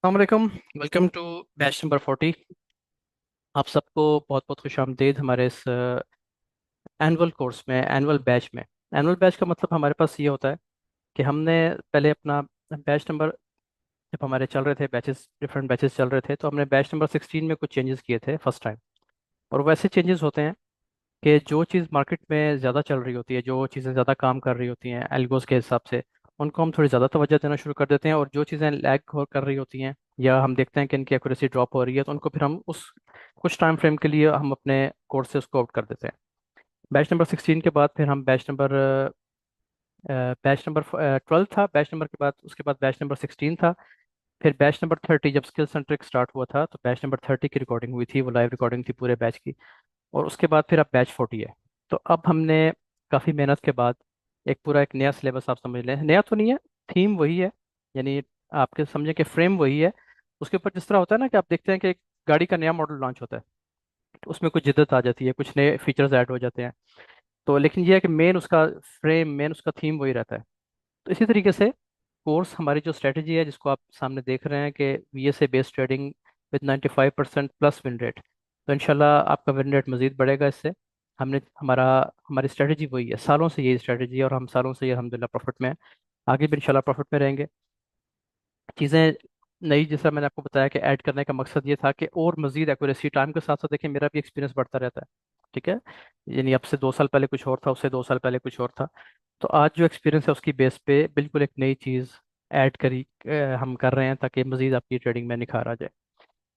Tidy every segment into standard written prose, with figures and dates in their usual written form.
अलैक्म। Welcome to batch number 40। आप सबको बहुत बहुत खुश आमदीद हमारे इस एनुअल कोर्स में, एनुअल बैच में। एनुअल बैच का मतलब हमारे पास ये होता है कि हमने पहले अपना बैच नंबर, जब हमारे चल रहे थे बैचेस, डिफरेंट बैचेस चल रहे थे, तो हमने बैच नंबर 16 में कुछ चेंजेस किए थे फर्स्ट टाइम। और वैसे चेंजेस होते हैं कि जो चीज़ मार्केट में ज़्यादा चल रही होती है, जो चीज़ें ज़्यादा काम कर रही होती हैं एल्गोस के हिसाब से, उनको हम थोड़ी ज़्यादा तवज्जो देना शुरू कर देते हैं। और जो चीज़ें लैग कर रही होती हैं या हम देखते हैं कि इनकी एक्यूरेसी ड्रॉप हो रही है, तो उनको फिर हम उस कुछ टाइम फ्रेम के लिए हम अपने कोर्स से उसको आउट कर देते हैं। बैच नंबर 16 के बाद फिर हम बैच नंबर 12 था। बैच नंबर के बाद, उसके बाद बैच नंबर 16 था। फिर बैच नंबर 30 जब स्किल सेंट्रिक स्टार्ट हुआ था, तो बैच नंबर 30 की रिकॉर्डिंग हुई थी, वो लाइव रिकॉर्डिंग थी पूरे बैच की। और उसके बाद फिर अब बैच 40 है। तो अब हमने काफ़ी मेहनत के बाद एक पूरा एक नया सिलेबस, आप समझ लें, नया तो नहीं है, थीम वही है, यानी आपके समझे कि फ्रेम वही है। उसके ऊपर जिस तरह होता है ना कि आप देखते हैं कि एक गाड़ी का नया मॉडल लॉन्च होता है, तो उसमें कुछ जिद्दत आ जाती है, कुछ नए फीचर्स ऐड हो जाते हैं। तो लेकिन ये है कि मेन उसका फ्रेम, मेन उसका थीम वही रहता है। तो इसी तरीके से कोर्स, हमारी जो स्ट्रेटजी है जिसको आप सामने देख रहे हैं कि VSA based trading with 95% plus win rate, तो इंशाल्लाह आपका विन रेट मजीद बढ़ेगा इससे। हमने हमारा हमारी स्ट्रेटजी वही है, सालों से यही स्ट्रेटजी है, और हम सालों से ये अल्हम्दुलिल्लाह प्रॉफिट में हैं। आगे भी इंशाल्लाह प्रॉफिट में रहेंगे। चीज़ें नई, जैसा मैंने आपको बताया कि ऐड करने का मकसद ये था कि और मजीद एक्यूरेसी, टाइम के साथ साथ देखिए मेरा भी एक्सपीरियंस बढ़ता रहता है। ठीक है, यानी अब से 2 साल पहले कुछ और था, उससे 2 साल पहले कुछ और था। तो आज जो एक्सपीरियंस है उसकी बेस पे बिल्कुल एक नई चीज़ ऐड हम कर रहे हैं, ताकि मजीद आपकी ट्रेडिंग में निखार आ जाए।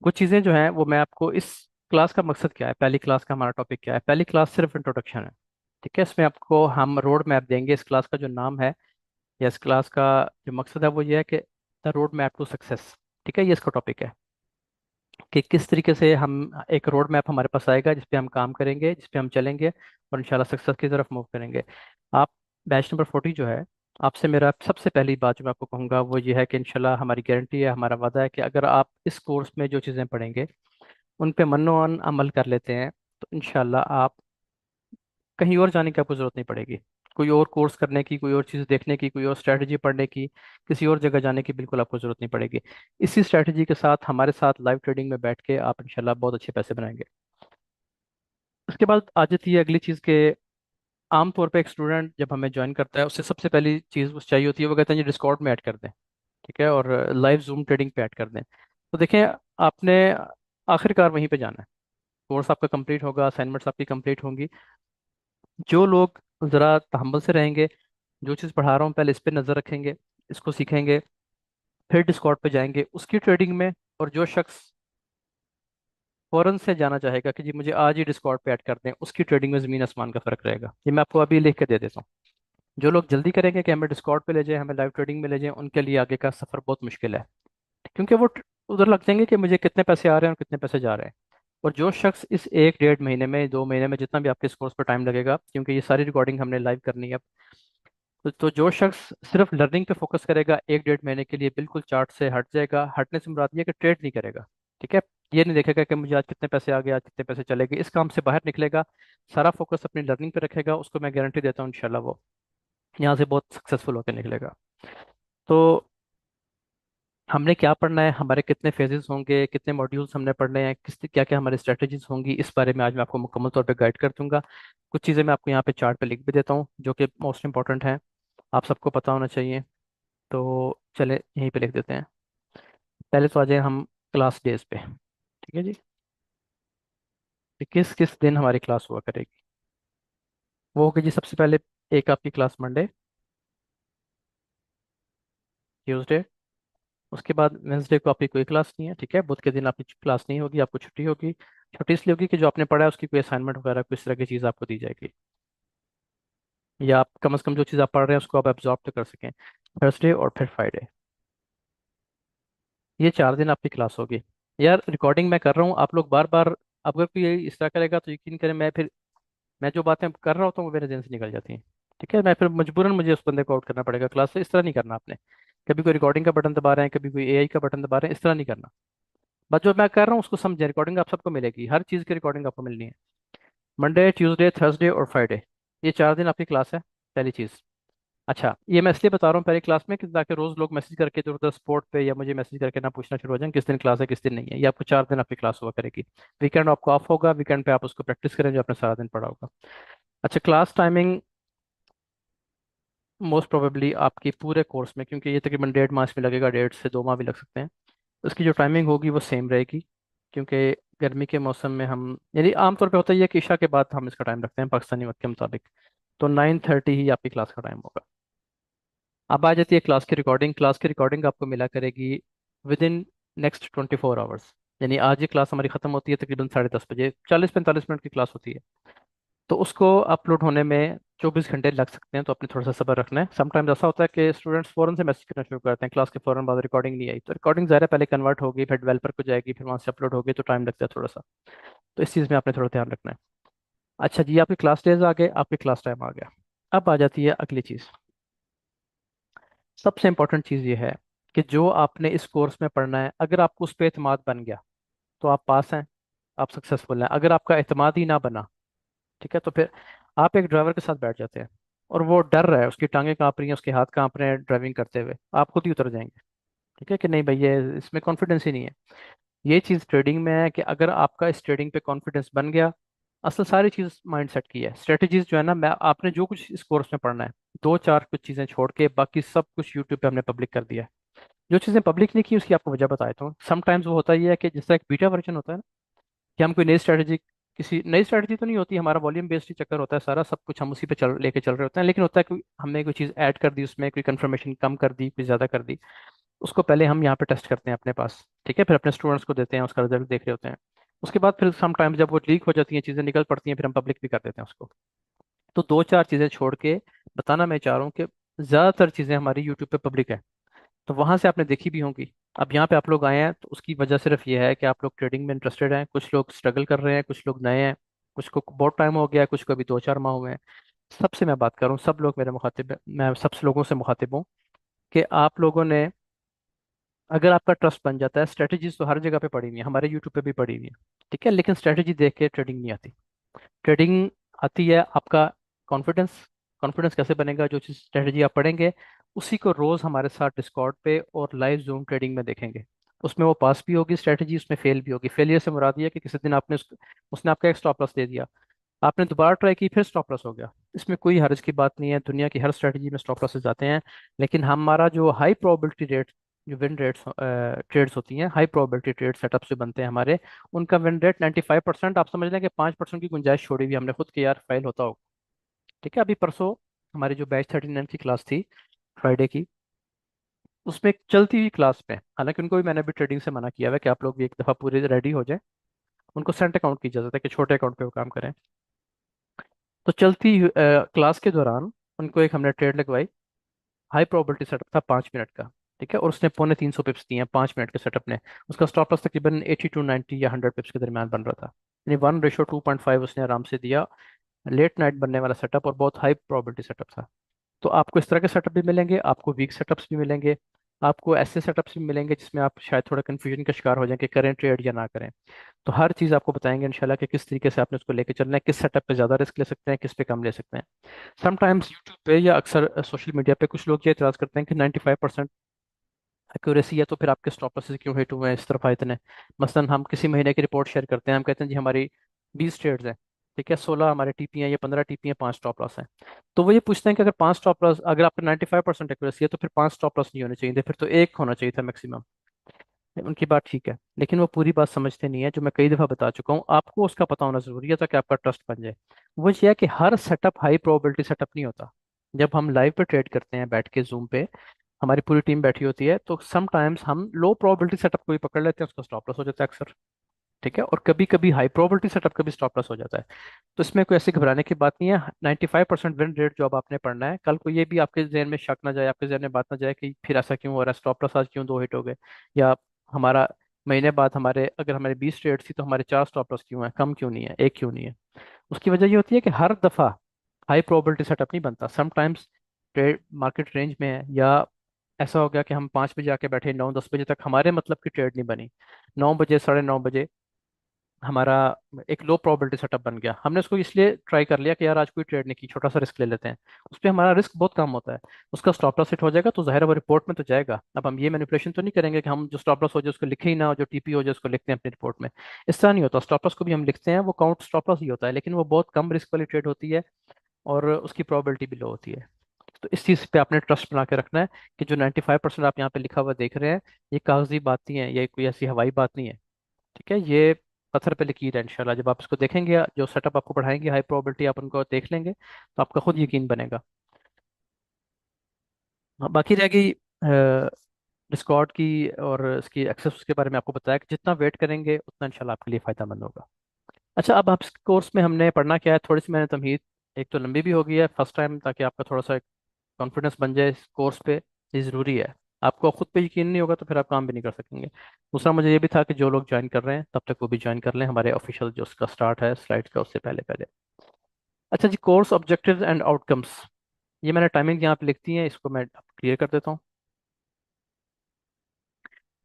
कुछ चीज़ें जो हैं वो मैं आपको, इस क्लास का मकसद क्या है, पहली क्लास का हमारा टॉपिक क्या है, पहली क्लास सिर्फ इंट्रोडक्शन है। ठीक है, इसमें आपको हम रोड मैप देंगे। इस क्लास का जो नाम है या इस क्लास का जो मकसद है वो ये है कि the road map to success. ठीक है, ये इसका टॉपिक है कि किस तरीके से हम, एक रोड मैप हमारे पास आएगा जिस पे हम काम करेंगे, जिस पे हम चलेंगे और इंशाल्लाह सक्सेस की तरफ मूव करेंगे। आप, बैच नंबर 40 जो है, आपसे मेरा सबसे पहली बात जो मैं आपको कहूँगा वो ये है कि इंशाल्लाह हमारी गारंटी है, हमारा वादा है कि अगर आप इस कोर्स में जो चीज़ें पढ़ेंगे उन पे मनोअन अमल कर लेते हैं, तो इंशाल्लाह आप कहीं और जाने की आपको ज़रूरत नहीं पड़ेगी। कोई और कोर्स करने की, कोई और चीज़ देखने की, कोई और स्ट्रैटेजी पढ़ने की, किसी और जगह जाने की बिल्कुल आपको ज़रूरत नहीं पड़ेगी। इसी स्ट्रैटेजी के साथ हमारे साथ लाइव ट्रेडिंग में बैठ के आप इंशाल्लाह बहुत अच्छे पैसे बनाएंगे। उसके बाद आ जाती है अगली चीज़ के, आमतौर पे एक स्टूडेंट जब हमें ज्वाइन करता है उससे सबसे पहली चीज़ उस चाहिए होती है, वो कहते हैं जी डिस्कॉर्ड में ऐड कर दें। ठीक है, और लाइव जूम ट्रेडिंग पे ऐड कर दें। तो देखें, आपने आखिरकार वहीं पे जाना है। कोर्स आपका कंप्लीट होगा, असाइनमेंट्स आपकी कंप्लीट होंगी। जो लोग ज़रा तहम्मुल से रहेंगे, जो चीज़ पढ़ा रहा हूँ पहले इस पे नज़र रखेंगे, इसको सीखेंगे, फिर डिस्कॉर्ड पे जाएंगे उसकी ट्रेडिंग में। और जो शख्स फौरन से जाना चाहेगा कि जी मुझे आज ही डिस्कॉर्ड पे ऐड कर दें, उसकी ट्रेडिंग में ज़मीन आसमान का फ़र्क रहेगा। ये मैं आपको अभी लिख के दे देता हूँ। जो लोग जल्दी करेंगे कि हमें डिस्कॉर्ड पे ले जाए, हमें लाइव ट्रेडिंग में ले जाए, उनके लिए आगे का सफ़र बहुत मुश्किल है, क्योंकि वो उधर लग जाएंगे कि मुझे कितने पैसे आ रहे हैं और कितने पैसे जा रहे हैं। और जो शख्स इस 1 1.5 महीने में, 2 महीने में, जितना भी आपके इस कोर्स पर टाइम लगेगा, क्योंकि ये सारी रिकॉर्डिंग हमने लाइव करनी है, तो जो शख्स सिर्फ लर्निंग पे फोकस करेगा 1 1.5 महीने के लिए, बिल्कुल चार्ट से हट जाएगा। हटने से मुराद ये है कि ट्रेड नहीं करेगा। ठीक है, ये नहीं देखेगा कि मुझे आज कितने पैसे आ गए, आज कितने पैसे चले गए, इस काम से बाहर निकलेगा, सारा फोकस अपनी लर्निंग पे रखेगा, उसको मैं गारंटी देता हूँ इंशाल्लाह वो यहाँ से बहुत सक्सेसफुल होकर निकलेगा। तो हमने क्या पढ़ना है, हमारे कितने फेजेस होंगे, कितने मॉड्यूल्स हमने पढ़ने हैं, किस क्या क्या हमारी स्ट्रेटजीज होंगी, इस बारे में आज मैं आपको मुकम्मल तौर पे गाइड कर दूंगा। कुछ चीज़ें मैं आपको यहाँ पे चार्ट पे लिख भी देता हूँ जो कि मोस्ट इंपॉर्टेंट हैं, आप सबको पता होना चाहिए। तो चले यहीं पे लिख देते हैं। पहले तो आ जाए हम क्लास डेज पे। ठीक है जी, कि किस किस दिन हमारी क्लास हुआ करेगी। वो होगी जी, सबसे पहले एक आपकी क्लास मंडे, ट्यूसडे। उसके बाद वेंसडे को आपकी कोई क्लास नहीं है। ठीक है, बुध के दिन आपकी क्लास नहीं होगी, आपको छुट्टी होगी। छुट्टी इसलिए होगी कि जो आपने पढ़ा है उसकी कोई असाइनमेंट वगैरह कोई इस तरह की चीज़ आपको दी जाएगी, या आप कम से कम जो चीज़ आप पढ़ रहे हैं उसको आप एब्जॉर्ब तो कर सकें। थर्सडे और फिर फ्राइडे, ये 4 दिन आपकी क्लास होगी। यार रिकॉर्डिंग मैं कर रहा हूँ, आप लोग बार बार, अगर कोई इस तरह करेगा तो यकीन करें, मैं जो बातें कर रहा होता हूँ वो मेरे दिन से निकल जाती हैं। ठीक है, मैं फिर मजबूरन मुझे उस बंदे को आउट करना पड़ेगा क्लास से। इस तरह नहीं करना आपने। कभी कोई रिकॉर्डिंग का बटन दबा रहे हैं, कभी कोई AI का बटन दबा रहे हैं, इस तरह नहीं करना। बस जो मैं कर रहा हूँ उसको समझें, रिकॉर्डिंग आप सबको मिलेगी, हर चीज़ की रिकॉर्डिंग आपको मिलनी है। मंडे, ट्यूसडे, थर्सडे और फ्राइडे, ये 4 दिन आपकी क्लास है, पहली चीज़। अच्छा, ये मैं इसलिए बता रहा हूँ पहले क्लास में कि ताकि रोज लोग मैसेज करके इधर उधर स्पोर्ट पे या मुझे मैसेज करके ना पूछना शुरू हो जाए किस दिन क्लास है किस दिन नहीं है। ये आपको 4 दिन आपकी क्लास हुआ करेगी। वीकेंड आपको ऑफ होगा, वीकेंड पे आप उसको प्रैक्टिस करें जो आपने सारा दिन पढ़ा होगा। अच्छा, क्लास टाइमिंग मोस्ट प्रोबेबली आपकी पूरे कोर्स में, क्योंकि ये तकरीबन 1.5 माह में लगेगा, 1.5 से 2 माह भी लग सकते हैं, उसकी जो टाइमिंग होगी वो सेम रहेगी। क्योंकि गर्मी के मौसम में हम, यानी आमतौर पे होता ही है कि ईशा के बाद हम इसका टाइम रखते हैं पाकिस्तानी वक्त के मुताबिक। तो 9:30 ही आपकी क्लास का टाइम होगा। अब आ जाती है क्लास की रिकॉर्डिंग। क्लास की रिकॉर्डिंग आपको मिला करेगी विद इन नेक्स्ट 24 आवर्स। यानी आज ही क्लास हमारी खत्म होती है तकरीबन 10:30 बजे, 40-45 मिनट की क्लास होती है। तो उसको अपलोड होने में 24 घंटे लग सकते हैं, तो अपने थोड़ा सा सब्र रखना है। समटाइम्स ऐसा होता है कि स्टूडेंट्स फ़ौरन से मैसेज करना शुरू करते हैं क्लास के फ़ौरन बाद, रिकॉर्डिंग नहीं आई, तो रिकॉर्डिंग ज़ाहिर है पहले कन्वर्ट होगी, फिर डेवलपर को जाएगी, फिर वहाँ से अपलोड होगी, तो टाइम लगता है थोड़ा सा। तो इस चीज़ में आपने थोड़ा ध्यान रखना है। अच्छा जी, आपके क्लास डेज आ गए, आपके क्लास टाइम आ गया। अब आ जाती है अगली चीज़। सबसे इंपॉर्टेंट चीज़ ये है कि जो आपने इस कोर्स में पढ़ना है, अगर आपको उस पर एतमाद बन गया तो आप पास हैं, आप सक्सेसफुल हैं। अगर आपका एतमाद ही ना बना, ठीक है, तो फिर आप एक ड्राइवर के साथ बैठ जाते हैं और वो डर रहा है, उसकी टांगें कांप रही हैं, उसके हाथ कांप रहे हैं ड्राइविंग करते हुए, आप खुद ही उतर जाएंगे। ठीक है कि नहीं भाई, ये इसमें कॉन्फिडेंस ही नहीं है। ये चीज़ ट्रेडिंग में है कि अगर आपका इस ट्रेडिंग पे कॉन्फिडेंस बन गया, असल सारी चीज़ माइंड सेट की है। स्ट्रेटजीज जो है ना, मैं आपने जो कुछ इस कोर्स में पढ़ना है, दो चार कुछ चीज़ें छोड़ के बाकी सब कुछ यूट्यूब पे हमने पब्लिक कर दिया है। जो चीज़ें पब्लिक नहीं की उसकी आपको वजह बताता हूँ। समटाइम्स वो होता ही है कि जैसा एक बीटा वर्जन होता है ना, कि हम कोई नई स्ट्रेटजी, किसी नई स्ट्रेटजी तो नहीं होती, हमारा वॉल्यूम बेस्ड ही चक्कर होता है सारा, सब कुछ हम उसी पे चल लेके चल रहे होते हैं, लेकिन होता है कि हमने कोई चीज़ ऐड कर दी, उसमें कोई कंफर्मेशन कम कर दी, कोई ज़्यादा कर दी, उसको पहले हम यहाँ पे टेस्ट करते हैं अपने पास, ठीक है, फिर अपने स्टूडेंट्स को देते हैं, उसका रिजल्ट देख रहे होते हैं। उसके बाद फिर समटाइम्स जब वो लीक हो जाती हैं, चीज़ें निकल पड़ती हैं, फिर हम पब्लिक भी कर देते हैं उसको। तो दो चार चीज़ें छोड़ के बताना मैं चाह रहा हूँ कि ज़्यादातर चीज़ें हमारी यूट्यूब पे पब्लिक है, तो वहां से आपने देखी भी होंगी। अब यहाँ पे आप लोग आए हैं तो उसकी वजह सिर्फ ये है कि आप लोग ट्रेडिंग में इंटरेस्टेड हैं, कुछ लोग स्ट्रगल कर रहे हैं, कुछ लोग नए हैं, कुछ को बहुत टाइम हो गया है, कुछ को अभी 2-4 माह हुए हैं। सबसे मैं बात कर रहा हूँ, सब लोग मेरे मुखातिब हैं, मैं सब लोगों से मुखातिब हूँ कि आप लोगों ने, अगर आपका ट्रस्ट बन जाता है, स्ट्रेटजीज तो हर जगह पे पड़ी हुई है, हमारे यूट्यूब पे भी पड़ी हुई है, ठीक है, लेकिन स्ट्रेटजी देख के ट्रेडिंग नहीं आती। ट्रेडिंग आती है आपका कॉन्फिडेंस। कॉन्फिडेंस कैसे बनेगा? जो चीज़ स्ट्रेटजी आप पढ़ेंगे उसी को रोज हमारे साथ डिस्कॉर्ड पे और लाइव जूम ट्रेडिंग में देखेंगे। उसमें वो पास भी होगी स्ट्रेटजी, उसमें फेल भी होगी। फेलियर से मुराद ये है कि किसी दिन आपने उसने आपका एक स्टॉप लॉस दे दिया, आपने दोबारा ट्राई की, फिर स्टॉप लॉस हो गया। इसमें कोई हर्ज की बात नहीं है, दुनिया की हर स्ट्रेटजी में स्टॉप लॉसेस आते हैं। लेकिन हमारा जो हाई प्रोबेबिलिटी रेट, जो विन रेट्स ट्रेड्स होती हैं, हाई प्रोबेबिलिटी ट्रेड सेटअप से बनते हैं हमारे, उनका विन रेट 95%। आप समझ लें कि 5% की गुंजाइश छोड़ी हुई हमने खुद के, यार फाइल होता हो। ठीक है, अभी परसों हमारी जो बैच 39 की क्लास थी, फ्राइडे की, उसमें एक चलती हुई क्लास में, हालांकि उनको भी मैंने भी ट्रेडिंग से मना किया हुआ है कि आप लोग भी एक दफ़ा पूरे रेडी हो जाए, उनको सेंट अकाउंट की इजाज़त है कि छोटे अकाउंट पे वो काम करें। तो चलती क्लास के दौरान उनको एक हमने ट्रेड लगवाई, हाई प्रोबेबिलिटी सेटअप था 5 मिनट का। ठीक है, और उसने 350 पिप्स दिए हैं 5 मिनट के सेटअप ने। उसका स्टॉप लॉस तकरीबन 80 to 90 या 100 पिप्स के दरमियान बन रहा था, यानी 1:2.5 उसने आराम से दिया। लेट नाइट बनने वाला सेटअप और बहुत हाई प्रोबेबिलिटी सेटअप था। तो आपको इस तरह के सेटअप भी मिलेंगे, आपको वीक सेटअप्स भी मिलेंगे, आपको ऐसे सेटअप्स भी मिलेंगे जिसमें आप शायद थोड़ा कन्फ्यूजन का शिकार हो जाएं कि करें ट्रेड या ना करें। तो हर चीज़ आपको बताएंगे इंशाल्लाह कि किस तरीके से आपने उसको लेके चलना है, किस सेटअप पे ज़्यादा रिस्क ले सकते हैं, किस पे कम ले सकते हैं। समटाइम्स यूट्यूब पे या अक्सर सोशल मीडिया पे कुछ लोग ये इतराज़ करते हैं कि 95% एक्यूरेसी है, तो फिर आपके स्टॉप लॉसेस क्यों हिट हुए हैं इस तरफा इतने। मसलन हम किसी महीने की रिपोर्ट शेयर करते हैं, हम कहते हैं जी हमारी 20 ट्रेड्स हैं, ठीक है, 16 हमारे टीपी हैं या 15 टीपी हैं, 5 स्टॉप लॉस हैं। तो वो ये पूछते हैं कि अगर 5 स्टॉप लॉस, अगर आपका 95% एक्यूरेसी है तो फिर 5 स्टॉप लॉस नहीं होने चाहिए थे, फिर तो एक होना चाहिए था मैक्सिमम। उनकी बात ठीक है, लेकिन वो पूरी बात समझते नहीं है, जो मैं कई दफ़ा बता चुका हूँ, आपको उसका पता होना जरूरी है ताकि आपका ट्रस्ट बन जाए। वो ये है कि हर सेटअप हाई प्रोबेबिलिटी सेटअप नहीं होता। जब हम लाइव पे ट्रेड करते हैं बैठ के जूम पे, हमारी पूरी टीम बैठी होती है, तो समटाइम्स हम लो प्रोबेबिलिटी सेटअप को भी पकड़ लेते हैं, उसका स्टॉप लॉस हो जाता है अक्सर। ठीक है, और कभी कभी हाई प्रोबेबिलिटी सेटअप का भी स्टॉप लॉस हो जाता है। तो इसमें कोई ऐसी घबराने की बात नहीं है। 95% विन रेट जो अब आपने पढ़ना है, कल को ये भी आपके जहन में शक ना जाए, आपके जहन में बात ना जाए कि फिर ऐसा क्यों हो रहा है, स्टॉप लॉस आज क्यों 2 हिट हो गए, या हमारा महीने बाद हमारे, अगर हमारे 20 ट्रेड थी तो हमारे 4 स्टॉप लॉस क्यों है, कम क्यों नहीं है, एक क्यों नहीं है। उसकी वजह ये होती है कि हर दफ़ा हाई प्रोबेबिलिटी सेटअप नहीं बनता। समटाइम्स ट्रेड मार्केट रेंज में है, या ऐसा हो गया कि हम 5 बजे आके बैठे, 9-10 बजे तक हमारे मतलब की ट्रेड नहीं बनी, 9 बजे, 9:30 बजे हमारा एक लो प्रोबेबिलिटी सेटअप बन गया। हमने उसको इसलिए ट्राई कर लिया कि यार आज कोई ट्रेड नहीं की, छोटा सा रिस्क ले लेते हैं। उस पर हमारा रिस्क बहुत कम होता है। उसका स्टॉप लॉस हिट हो जाएगा तो जाहिर है वो रिपोर्ट में तो जाएगा। अब हम ये मैनिपुलेशन तो नहीं करेंगे कि हम जो स्टॉप लॉस हो जाए उसको लिखे ही ना, और जो टीपी हो जाए उसको लिखते हैं अपनी रिपोर्ट में। इस तरह नहीं होता। स्टॉप लॉस को भी हम लिखते हैं, वो काउंट स्टॉप लॉस ही होता है, लेकिन वो बहुत कम रिस्क वाली ट्रेड होती है और उसकी प्रोबेबिलिटी भी लो होती है। तो इस चीज़ पे आपने ट्रस्ट बना के रखना है कि जो 95% आप यहाँ पे लिखा हुआ देख रहे हैं, ये कागजी बात नहीं है, ये कोई ऐसी हवाई बात नहीं है। ठीक है, ये पत्थर पे लकीर है। इंशाल्लाह जब आप इसको देखेंगे, जो सेटअप आपको पढ़ाएंगे हाई प्रोबेबिलिटी, आप उनको देख लेंगे तो आपका खुद यकीन बनेगा। हाँ, बाकी रह गई डिस्कॉर्ड की और इसकी एक्सेस, उसके बारे में आपको बताया कि जितना वेट करेंगे उतना इंशाल्लाह आपके लिए फ़ायदेमंद होगा। अच्छा, अब आप इस कोर्स में हमने पढ़ना क्या है, थोड़ी सी मैंने तमहीद, एक तो लंबी भी हो गई है फर्स्ट टाइम, ताकि आपका थोड़ा सा कॉन्फिडेंस बन जाए इस कोर्स पे। ये ज़रूरी है। आपको खुद पे यकीन नहीं होगा तो फिर आप काम भी नहीं कर सकेंगे। दूसरा मुझे ये भी था कि जो लोग ज्वाइन कर रहे हैं तब तक वो भी ज्वाइन कर लें हमारे ऑफिशियल जो उसका स्टार्ट है स्लाइड्स का, उससे पहले पहले। अच्छा जी, कोर्स ऑब्जेक्टिव्स एंड आउटकम्स, ये मैंने टाइमिंग यहाँ पे लिखती हैं, इसको मैं क्लियर कर देता हूँ।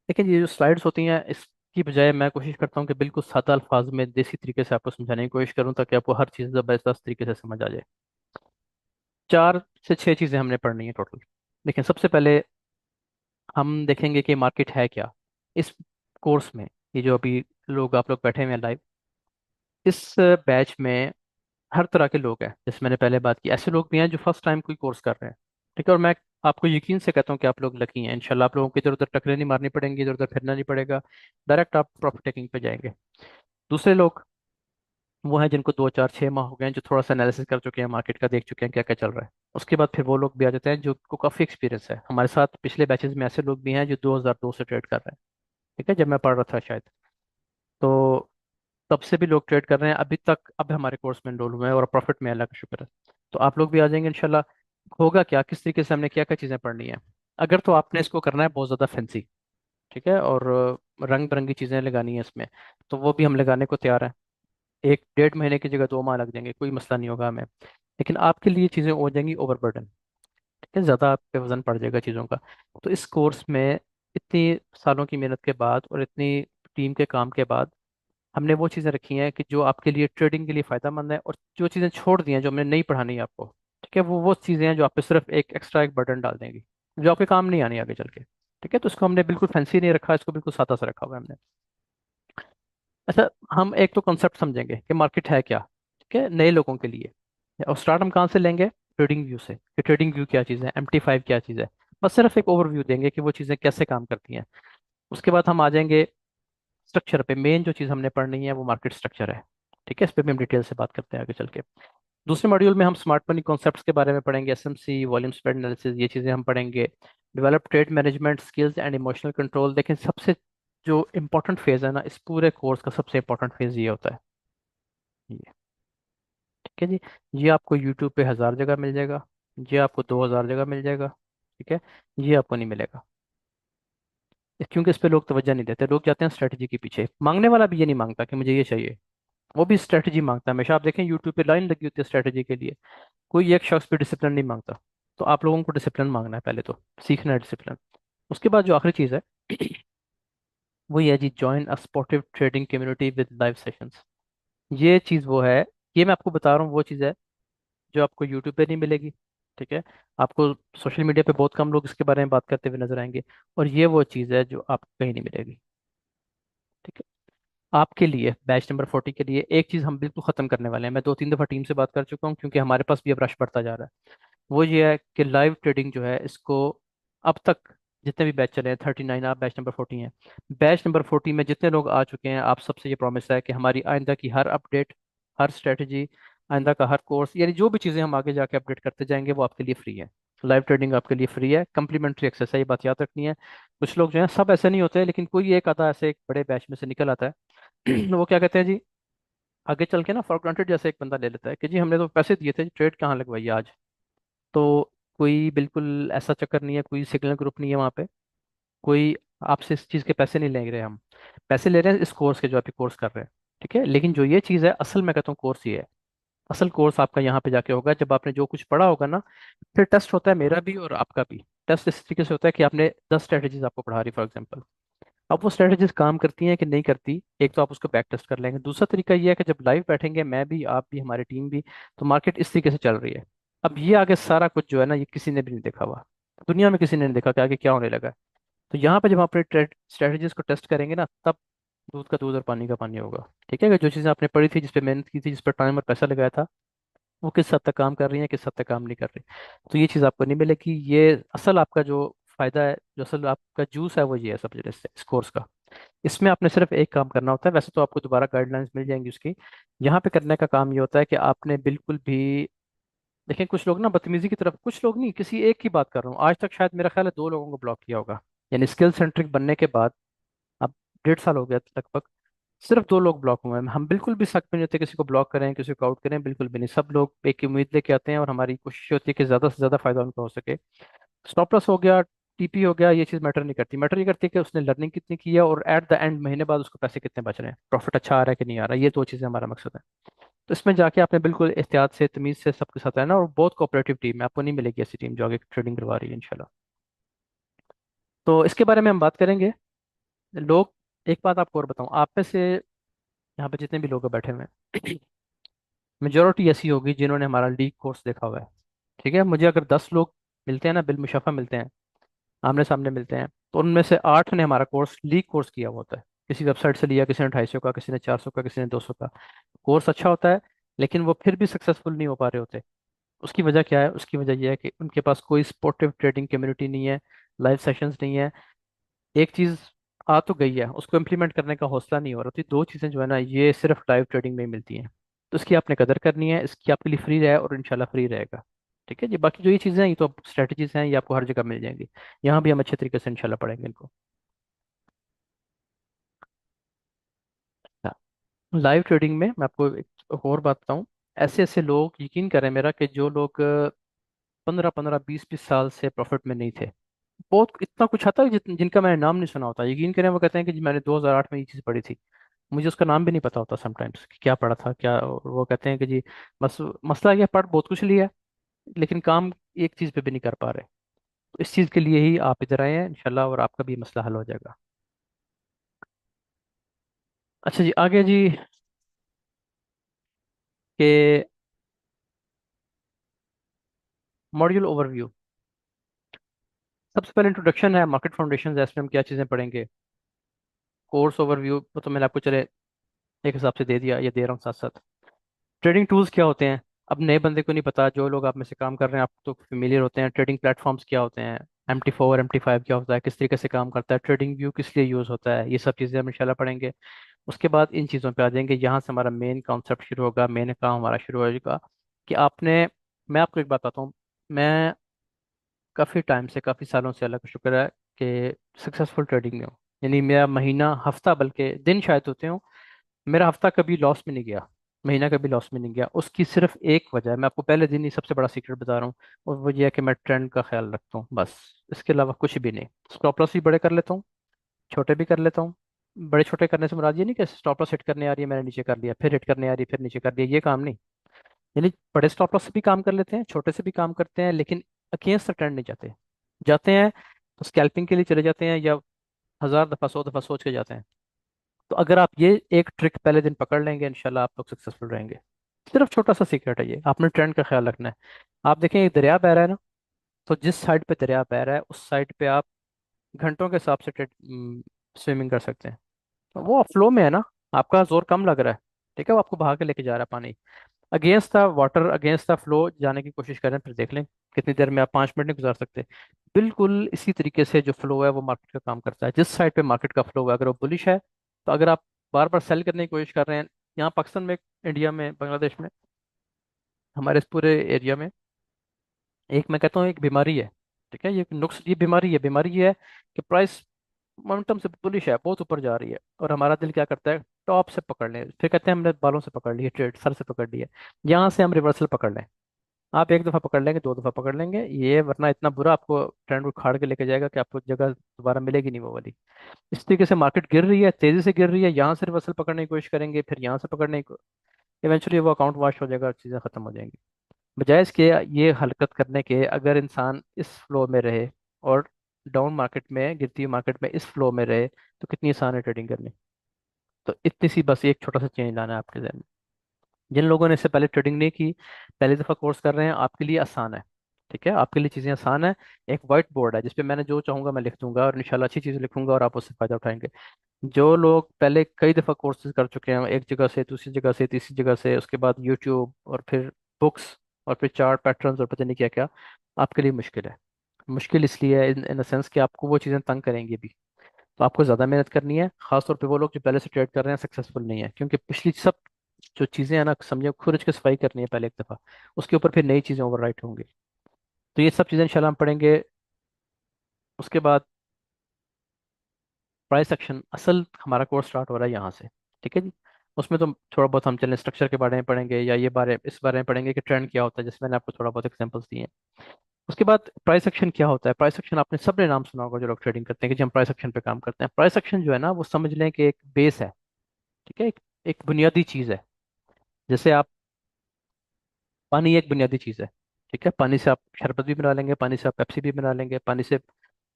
लेकिन ये जो स्लाइड्स होती हैं, इसकी बजाय मैं कोशिश करता हूँ कि बिल्कुल सादा अल्फाज में देसी तरीके से आपको समझाने की कोशिश करूँ, ताकि आपको हर चीज़ ज़बरदस्त तरीके से समझ आ जाए। 4 से 6 चीज़ें हमने पढ़नी है टोटल। लेकिन सबसे पहले हम देखेंगे कि मार्केट है क्या इस कोर्स में। ये जो अभी लोग, आप लोग बैठे हुए हैं लाइव, इस बैच में हर तरह के लोग हैं। जैसे मैंने पहले बात की, ऐसे लोग भी हैं जो फर्स्ट टाइम कोई कोर्स कर रहे हैं। ठीक है, और मैं आपको यकीन से कहता हूँ कि आप लोग लकी हैं। इंशाल्लाह आप लोगों को इधर उधर टकरे नहीं मारनी पड़ेंगी, इधर उधर फिरना नहीं पड़ेगा, डायरेक्ट आप प्रॉफिट टेकिंग पे जाएंगे। दूसरे लोग वो हैं जिनको 2 4 6 माह हो गए हैं, जो थोड़ा सा एनालिसिस कर चुके हैं, मार्केट का देख चुके हैं क्या क्या चल रहा है। उसके बाद फिर वो लोग भी आ जाते हैं जो को काफ़ी एक्सपीरियंस है। हमारे साथ पिछले बैचेस में ऐसे लोग भी हैं जो 2002 से ट्रेड कर रहे हैं। ठीक है, जब मैं पढ़ रहा था शायद, तो तब से भी लोग ट्रेड कर रहे हैं अभी तक, अब हमारे कोर्स में एनरोल हुए हैं और प्रॉफिट में, अल्लाह का शुक्र है। तो आप लोग भी आ जाएंगे इंशाल्लाह। होगा क्या, किस तरीके से हमने क्या क्या चीज़ें पढ़नी है। अगर तो आपने इसको करना है बहुत ज़्यादा फैंसी, ठीक है, और रंग बिरंगी चीज़ें लगानी है इसमें, तो वो भी हम लगाने को तैयार हैं। 1 1.5 महीने की जगह 2 माह लग जाएंगे, कोई मसला नहीं होगा हमें। लेकिन आपके लिए चीज़ें हो जाएंगी ओवरबर्डन। ठीक है, ज़्यादा आप पे वजन पड़ जाएगा चीज़ों का। तो इस कोर्स में इतनी सालों की मेहनत के बाद और इतनी टीम के काम के बाद हमने वो चीज़ें रखी हैं कि जो आपके लिए ट्रेडिंग के लिए फ़ायदेमंद है, और जो चीज़ें छोड़ दी हैं जो हमने नहीं पढ़ानी है आपको। ठीक है, वो चीज़ें हैं जो आप पे सिर्फ एक एक्स्ट्रा एक बर्डन डाल देंगी, जो आपके काम नहीं आनी आगे चल के। ठीक है, तो इसको हमने बिल्कुल फैंसी नहीं रखा, इसको बिल्कुल सादा सा रखा हुआ है हमने। अच्छा, हम एक तो कॉन्सेप्ट समझेंगे कि मार्केट है क्या, ठीक है, नए लोगों के लिए। और स्टार्ट हम कहाँ से लेंगे, ट्रेडिंग व्यू से, कि ट्रेडिंग व्यू क्या चीज़ है, MT5 क्या चीज़ है। बस सिर्फ एक ओवरव्यू देंगे कि वो चीज़ें कैसे काम करती हैं। उसके बाद हम आ जाएंगे स्ट्रक्चर पे। मेन जो चीज़ हमने पढ़नी है वो मार्केट स्ट्रक्चर है। ठीक है, इस पे भी हम डिटेल से बात करते हैं आगे चल के। दूसरे मॉड्यूल में हम स्मार्ट मनी कॉन्सेप्ट्स के बारे में पढ़ेंगे, SMC, वॉल्यूम स्प्रेड एनालिसिस, ये चीज़ें हम पढ़ेंगे। Develop trade management skills and emotional control. देखें, सबसे जो इम्पोर्टेंट फेज़ है ना इस पूरे कोर्स का, सबसे इम्पोर्टेंट फेज़ ये होता है, ये। ठीक है जी, ये आपको यूट्यूब पे 1000 जगह मिल जाएगा, ये आपको 2000 जगह मिल जाएगा। ठीक है, ये आपको नहीं मिलेगा। क्योंकि इस पे लोग तवज्जो नहीं देते, लोग जाते हैं स्ट्रेटजी के पीछे। मांगने वाला भी ये नहीं मांगता कि मुझे ये चाहिए, वो भी स्ट्रेटजी मांगता है हमेशा। आप देखें यूट्यूब पे लाइन लगी होती है स्ट्रेटजी के लिए, कोई एक शख्स भी डिसिप्लिन नहीं मांगता। तो आप लोगों को डिसिप्लिन मांगना है पहले, तो सीखना है डिसिप्लिन। उसके बाद जो आखिरी चीज़ है वो ये है जी, join a sportive trading community with live sessions. ये चीज़ वो है, ये मैं आपको बता रहा हूँ, वो चीज़ है जो आपको यूट्यूब पे नहीं मिलेगी। ठीक है, आपको सोशल मीडिया पे बहुत कम लोग इसके बारे में बात करते हुए नजर आएंगे, और ये वो चीज़ है जो आपको कहीं नहीं मिलेगी। ठीक है, आपके लिए बैच नंबर 40 के लिए एक चीज़ हम बिल्कुल ख़त्म करने वाले हैं। मैं 2 3 दफ़ा टीम से बात कर चुका हूँ, क्योंकि हमारे पास भी अब रश बढ़ता जा रहा है। वो ये है कि लाइव ट्रेडिंग जो है इसको, अब तक जितने भी बैच चले हैं 39, आप बैच नंबर 40 हैं। बैच नंबर 40 में जितने लोग आ चुके हैं, आप सबसे ये प्रॉमिस है कि हमारी आइंदा की हर अपडेट, हर स्ट्रेटजी, आइंदा का हर कोर्स, यानी जो भी चीज़ें हम आगे जाके अपडेट करते जाएंगे वो आपके लिए फ्री है। लाइव ट्रेडिंग आपके लिए फ्री है, कम्प्लीमेंट्री एक्सेस है, ये बात याद रखनी है। कुछ लोग जो हैं, सब ऐसे नहीं होते, लेकिन कोई एक आधा ऐसे एक बड़े बैच में से निकल आता है वो क्या कहते हैं जी, आगे चल के ना फॉर ग्रांटेड जैसे एक बंदा ले लेता है कि जी हमने तो पैसे दिए थे, ट्रेड कहाँ लगवाई आज। तो कोई बिल्कुल ऐसा चक्कर नहीं है, कोई सिग्नल ग्रुप नहीं है वहाँ पे, कोई आपसे इस चीज़ के पैसे नहीं ले रहे हम। पैसे ले रहे हैं इस कोर्स के, जो आप ये कोर्स कर रहे हैं। ठीक है, लेकिन जो ये चीज़ है असल, मैं कहता हूँ कोर्स ये है। असल कोर्स आपका यहाँ पे जाके होगा, जब आपने जो कुछ पढ़ा होगा ना। फिर टेस्ट होता है मेरा भी और आपका भी। टेस्ट इस तरीके से होता है कि आपने 10 स्ट्रेटेजीज आपको पढ़ा रही, फॉर एग्जाम्पल, अब वो स्ट्रेटजीज काम करती हैं कि नहीं करती, एक तो आप उसको बैक टेस्ट कर लेंगे। दूसरा तरीका ये है कि जब लाइव बैठेंगे, मैं भी, आप भी, हमारी टीम भी, तो मार्केट इस तरीके से चल रही है। अब ये आगे सारा कुछ जो है ना, ये किसी ने भी नहीं देखा हुआ, दुनिया में किसी ने नहीं देखा कि आगे क्या होने लगा है। तो यहाँ पे जब आप अपने स्ट्रेटजीज को टेस्ट करेंगे ना, तब दूध का दूध और पानी का पानी होगा। ठीक है, कि जो चीज़ें आपने पढ़ी थी, जिस पे मेहनत की थी, जिस पर टाइम और पैसा लगाया था, वो किस हद तक काम कर रही है, किस हद तक काम नहीं कर रही। तो ये चीज़ आपको नहीं मिलेगी। ये असल आपका जो फायदा है, जो असल आपका जूस है, वो ये है सब इस कोर्स का। इसमें आपने सिर्फ एक काम करना होता है, वैसे तो आपको दोबारा गाइडलाइंस मिल जाएंगी उसकी। यहाँ पे करने का काम ये होता है कि आपने बिल्कुल भी, देखें कुछ लोग ना बदतमीजी की तरफ, कुछ लोग नहीं, किसी एक की बात कर रहा हूँ, आज तक शायद मेरा ख्याल है 2 लोगों को ब्लॉक किया होगा। यानी स्किल सेंट्रिक बनने के बाद, अब 1.5 साल हो गया लगभग, सिर्फ 2 लोग ब्लॉक हुए हैं। हम बिल्कुल भी सख्त नहीं होते किसी को ब्लॉक करें, किसी को आउट करें, बिल्कुल भी नहीं। सब लोग एक ही उम्मीद लेके आते हैं, और हमारी कोशिश होती है कि ज़्यादा से ज़्यादा फायदा उनको हो सके। स्टॉप लॉस हो गया, टीपी हो गया, ये चीज़ मैटर नहीं करती। मैटर ये करती है कि उसने लर्निंग कितनी की है, और एट द एंड महीने बाद उसको पैसे कितने बच रहे हैं, प्रॉफिट अच्छा आ रहा है कि नहीं आ रहा है। ये 2 चीज़ें हमारा मकसद है। तो इसमें जाके आपने बिल्कुल एहतियात से, तमीज़ से सबके साथ रहना, और बहुत कोऑपरेटिव टीम है, आपको नहीं मिलेगी ऐसी टीम जो आगे ट्रेडिंग करवा रही है इंशाल्लाह। तो इसके बारे में हम बात करेंगे। लोग, एक बात आपको और बताऊं, आप में से यहाँ पे जितने भी लोग बैठे हुए हैं, मेजोरिटी ऐसी होगी जिन्होंने हमारा लीग कोर्स देखा हुआ है। ठीक है, मुझे अगर 10 लोग मिलते हैं ना, बिल मुशफ़ा मिलते हैं, आमने सामने मिलते हैं, तो उनमें से 8 ने हमारा कोर्स, लीग कोर्स किया हुआ होता है। किसी वेबसाइट से लिया, किसी ने 250 का, किसी ने 400 का, किसी ने 200 का। कोर्स अच्छा होता है, लेकिन वो फिर भी सक्सेसफुल नहीं हो पा रहे होते। उसकी वजह क्या है? उसकी वजह यह है कि उनके पास कोई स्पोर्टिव ट्रेडिंग कम्युनिटी नहीं है, लाइव सेशंस नहीं है। एक चीज़ आ तो गई है, उसको इम्प्लीमेंट करने का हौसला नहीं हो रहा। तो ये 2 चीज़ें जो है ना, ये सिर्फ लाइव ट्रेडिंग में ही मिलती हैं। तो इसकी आपने कदर करनी है, इसकी आपके लिए फ्री रहे, और इंशाल्लाह फ्री रहेगा। ठीक है जी, बाकी जो ये चीज़ें हैं, ये तो स्ट्रेटजीज हैं, ये आपको हर जगह मिल जाएंगी। यहाँ भी हम अच्छे तरीके से इंशाल्लाह पढ़ेंगे इनको। लाइव ट्रेडिंग में मैं आपको एक और बात बताऊं, ऐसे ऐसे लोग, यकीन करें मेरा, कि जो लोग 15-15 20-20 साल से प्रॉफिट में नहीं थे, बहुत इतना कुछ आता है जिनका मैंने नाम नहीं सुना होता। यकीन करें, वो कहते हैं कि जी मैंने 2008 में ये चीज़ पढ़ी थी, मुझे उसका नाम भी नहीं पता होता समटाइम्स कि क्या पढ़ा था क्या। और वो कहते हैं कि जी बस मसला ये, पढ़ बहुत कुछ लिया, लेकिन काम एक चीज़ पे भी नहीं कर पा रहे। तो इस चीज़ के लिए ही आप इधर आए हैं इंशाल्लाह, और आपका भी मसला हल हो जाएगा। अच्छा जी, आगे जी, कि मॉड्यूल ओवरव्यू। सबसे पहले इंट्रोडक्शन है, मार्केट फाउंडेशन है, इसमें हम क्या चीज़ें पढ़ेंगे। कोर्स ओवरव्यू तो मैंने आपको चले एक हिसाब से दे दिया, ये दे रहा हूँ साथ साथ। ट्रेडिंग टूल्स क्या होते हैं, अब नए बंदे को नहीं पता, जो लोग आप में से काम कर रहे हैं आप तो फेमिलियर होते हैं। ट्रेडिंग प्लेटफॉर्म्स क्या होते हैं, MT4 MT5 क्या होता है, किस तरीके से काम करता है, ट्रेडिंग व्यू किस लिए यूज़ होता है, ये सब चीज़ें हम इंशाल्लाह पढ़ेंगे। उसके बाद इन चीज़ों पे आ जाएंगे, यहाँ से हमारा मेन कॉन्सेप्ट शुरू होगा, मेन काम हमारा शुरू हो जाएगा। कि आपने, मैं आपको एक बात बताता हूँ, मैं काफ़ी टाइम से, काफ़ी सालों से, अल्लाह का शुक्र है कि सक्सेसफुल ट्रेडिंग में हूँ। यानी मेरा महीना, हफ्ता, बल्कि दिन शायद होते हो, मेरा हफ्ता कभी लॉस में नहीं गया, महीना कभी लॉस में नहीं गया। उसकी सिर्फ एक वजह है, मैं आपको पहले दिन ही सबसे बड़ा सीक्रेट बता रहा हूँ, और वो ये है कि मैं ट्रेंड का ख्याल रखता हूँ, बस। इसके अलावा कुछ भी नहीं। स्टॉप लॉस भी बड़े कर लेता हूँ, छोटे भी कर लेता हूँ। बड़े छोटे करने से मुराद ये नहीं कि स्टॉप लॉस हिट करने आ रही है, मैंने नीचे कर लिया, फिर हिट करने आ रही है, फिर नीचे कर लिया, ये काम नहीं। यानी बड़े स्टॉप लॉस से भी काम कर लेते हैं, छोटे से भी काम करते हैं, लेकिन अगेंस्ट द ट्रेंड नहीं जाते। जाते हैं तो स्कैल्पिंग के लिए चले जाते हैं, या 1000 दफ़ा 100 दफ़ा सोच के जाते हैं। तो अगर आप ये एक ट्रिक पहले दिन पकड़ लेंगे, इंशाल्लाह आप लोग सक्सेसफुल रहेंगे। सिर्फ छोटा सा सीक्रेट है ये, आपने ट्रेंड का ख्याल रखना है। आप देखें, एक दरिया बह रहा है ना, तो जिस साइड पे दरिया बह रहा है, उस साइड पे आप घंटों के हिसाब से स्विमिंग कर सकते हैं। तो वो फ्लो में है ना, आपका जोर कम लग रहा है, ठीक है, वो आपको बहा के लेके जा रहा है पानी। Against the water, against the flow जाने की कोशिश करें, फिर देख लें कितनी देर में आप 5 मिनट नहीं गुजार सकते। बिल्कुल इसी तरीके से जो फ्लो है वो मार्केट का काम करता है। जिस साइड पे मार्केट का फ्लो है, अगर वो बुलिश है, तो अगर आप बार बार सेल करने की कोशिश कर रहे हैं, यहाँ पाकिस्तान में, इंडिया में, बांग्लादेश में, हमारे इस पूरे एरिया में, एक मैं कहता हूँ एक बीमारी है। ठीक है, ये नुक्स, ये बीमारी है। बीमारी ये है कि प्राइस मोमेंटम से बुलिश है, बहुत ऊपर जा रही है, और हमारा दिल क्या करता है, टॉप से पकड़ लें, फिर कहते हैं हमने बालों से पकड़ लिए, ट्रेड सर से पकड़ लिए, यहाँ से हम रिवर्सल पकड़ लें। आप एक दफ़ा पकड़ लेंगे, 2 दफ़ा पकड़ लेंगे ये, वरना इतना बुरा आपको ट्रेंड उखाड़ के लेके जाएगा कि आपको जगह दोबारा मिलेगी नहीं वो वाली। इस तरीके से मार्केट गिर रही है, तेजी से गिर रही है, यहाँ से रिवर्सल पकड़ने की कोशिश करेंगे, फिर यहाँ से पकड़ने की, इवेंचुअली वो अकाउंट वॉश हो जाएगा और चीज़ें खत्म हो जाएंगी। बजाय इसके ये हरकत करने के, अगर इंसान इस फ्लो में रहे, और डाउन मार्केट में, गिरती हुई मार्केट में इस फ्लो में रहे तो कितनी आसान है ट्रेडिंग करनी। तो इतनी सी बस एक छोटा सा चेंज लाना है आपके जहन में। जिन लोगों ने इससे पहले ट्रेडिंग नहीं की, पहली दफ़ा कोर्स कर रहे हैं, आपके लिए आसान है। ठीक है, आपके लिए चीज़ें आसान है। एक वाइट बोर्ड है जिसपे मैंने जो चाहूंगा मैं लिख दूंगा, और इंशाल्लाह अच्छी चीज़ लिखूंगा और आप उससे फ़ायदा उठाएंगे। जो लोग पहले कई दफ़ा कोर्सेज कर चुके हैं, एक जगह से, दूसरी जगह से, तीसरी जगह से, उसके बाद यूट्यूब, और फिर बुक्स, और फिर चार्ट पैटर्न्स, और पता नहीं क्या क्या, आपके लिए मुश्किल है। मुश्किल इसलिए है इन द सेंस कि आपको वो चीज़ें तंग करेंगी भी। तो आपको ज़्यादा मेहनत करनी है, खासतौर पे वो लोग जो पहले से ट्रेड कर रहे हैं, सक्सेसफुल नहीं है, क्योंकि पिछली सब जो चीज़ें हैं ना, समझो खुरच के सफाई करनी है पहले एक दफ़ा, उसके ऊपर फिर नई चीज़ें ओवरराइट होंगी। तो ये सब चीज़ें इंशाल्लाह हम पढ़ेंगे। उसके बाद प्राइस एक्शन, असल हमारा कोर्स स्टार्ट हो रहा है यहाँ से। ठीक है जी। उसमें तो थोड़ा बहुत हम चलें स्ट्रक्चर के बारे में पढ़ेंगे, या इस बारे में पढ़ेंगे कि ट्रेंड क्या होता है, जैसे मैंने आपको थोड़ा बहुत एग्जांपल्स दिए हैं। उसके बाद प्राइस एक्शन क्या होता है। प्राइस एक्शन आपने सबने नाम सुना होगा जो लोग ट्रेडिंग करते हैं, कि जब हम प्राइस एक्शन पे काम करते हैं, प्राइस एक्शन जो है ना, वो समझ लें कि एक बेस है। ठीक है, एक बुनियादी चीज़ है। जैसे आप, पानी एक बुनियादी चीज़ है। ठीक है, पानी से आप शरबत भी बना लेंगे, पानी से आप पेप्सी भी बना लेंगे, पानी से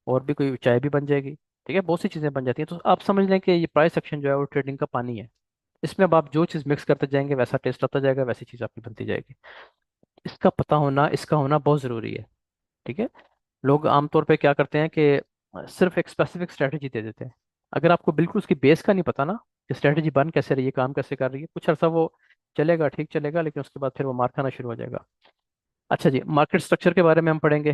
और भी कोई चाय भी बन जाएगी। ठीक है, बहुत सी चीज़ें बन जाती हैं। तो आप समझ लें कि ये प्राइस एक्शन जो है वो ट्रेडिंग का पानी है। इसमें अब आप जो चीज़ मिक्स करते जाएंगे वैसा टेस्ट आता जाएगा, वैसी चीज़ आपकी बनती जाएगी। इसका पता होना, इसका होना बहुत ज़रूरी है। ठीक है। लोग आमतौर पे क्या करते हैं कि सिर्फ एक स्पेसिफिक स्ट्रेटजी दे देते हैं। अगर आपको बिल्कुल उसकी बेस का नहीं पता ना, कि स्ट्रेटजी बन कैसे रही है, काम कैसे कर रही है, कुछ अर्सा वो चलेगा, ठीक चलेगा, लेकिन उसके बाद फिर वो मार खाना शुरू हो जाएगा। अच्छा जी, मार्केट स्ट्रक्चर के बारे में हम पढ़ेंगे,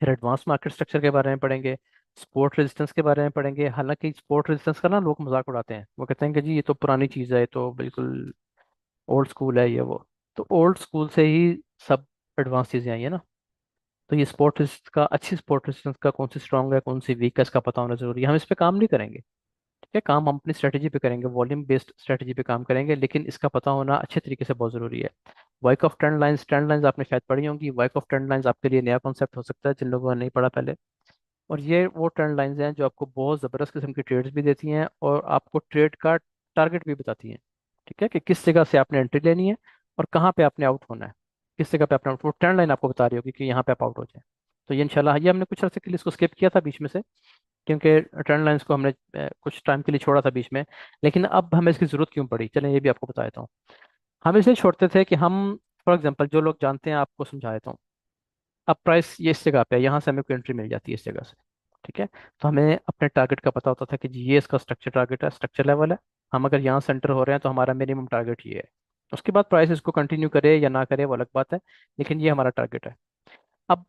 फिर एडवांस मार्केट स्ट्रक्चर के बारे में पढ़ेंगे, सपोर्ट रेजिस्टेंस के बारे में पढ़ेंगे। हालांकि सपोर्ट रेजिस्टेंस का ना लोग मजाक उड़ाते हैं, वो कहते हैं कि जी ये तो पुरानी चीज़ है, ये तो बिल्कुल ओल्ड स्कूल है ये वो। तो ओल्ड स्कूल से ही सब एडवांस चीज़ें आई है ना। तो ये स्पोर्ट रेजिस्टेंस का, अच्छी स्पोर्ट रेजिस्टेंस का कौन सी स्ट्रांग है, कौन सी वीक है, इसका पता होना जरूरी है। हम इस पे काम नहीं करेंगे। ठीक है, काम हम अपनी स्ट्रेटजी पे करेंगे, वॉल्यूम बेस्ड स्ट्रेटजी पे काम करेंगे, लेकिन इसका पता होना अच्छे तरीके से बहुत जरूरी है। वाइक of trend lines, trend lines आपने शायद पढ़ी होंगी। वाइक ऑफ ट्रेंड लाइंस आपके लिए नया कॉन्सेप्ट हो सकता है जिन लोगों ने नहीं पढ़ा पहले। और ये वो ट्रेंड लाइंस हैं जो आपको बहुत ज़बरदस्त किस्म की ट्रेड्स भी देती हैं, और आपको ट्रेड का टारगेट भी बताती हैं। ठीक है, कि किस जगह से आपने एंट्री लेनी है और कहाँ पे आपने आउट होना है। किस जगह पे आपने आउट, वो ट्रेंड लाइन आपको बता रही होगी कि यहाँ पे आप आउट हो जाए। तो ये इंशाल्लाह, ये हमने कुछ अर्से के लिए इसको स्किप किया था बीच में से, क्योंकि ट्रेंड लाइंस को हमने कुछ टाइम के लिए छोड़ा था बीच में। लेकिन अब हमें इसकी ज़रूरत क्यों पड़ी, चलें ये भी आपको बता देता हूँ। हम इसलिए छोड़ते थे कि हम, फॉर एग्जाम्पल, जो लोग जानते हैं आपको समझा देता हूँ। अब प्राइस ये इस जगह पे है, यहाँ से हमें कोई एंट्री मिल जाती है इस जगह से। ठीक है, तो हमें अपने टारगेट का पता होता था कि जी ये इसका स्ट्रक्चर टारगेट है, स्ट्रक्चर लेवल है। हम अगर यहाँ सेंटर हो रहे हैं तो हमारा मिनिमम टारगेट ये है। उसके बाद प्राइस इसको कंटिन्यू करे या ना करे वो अलग बात है, लेकिन ये हमारा टारगेट है। अब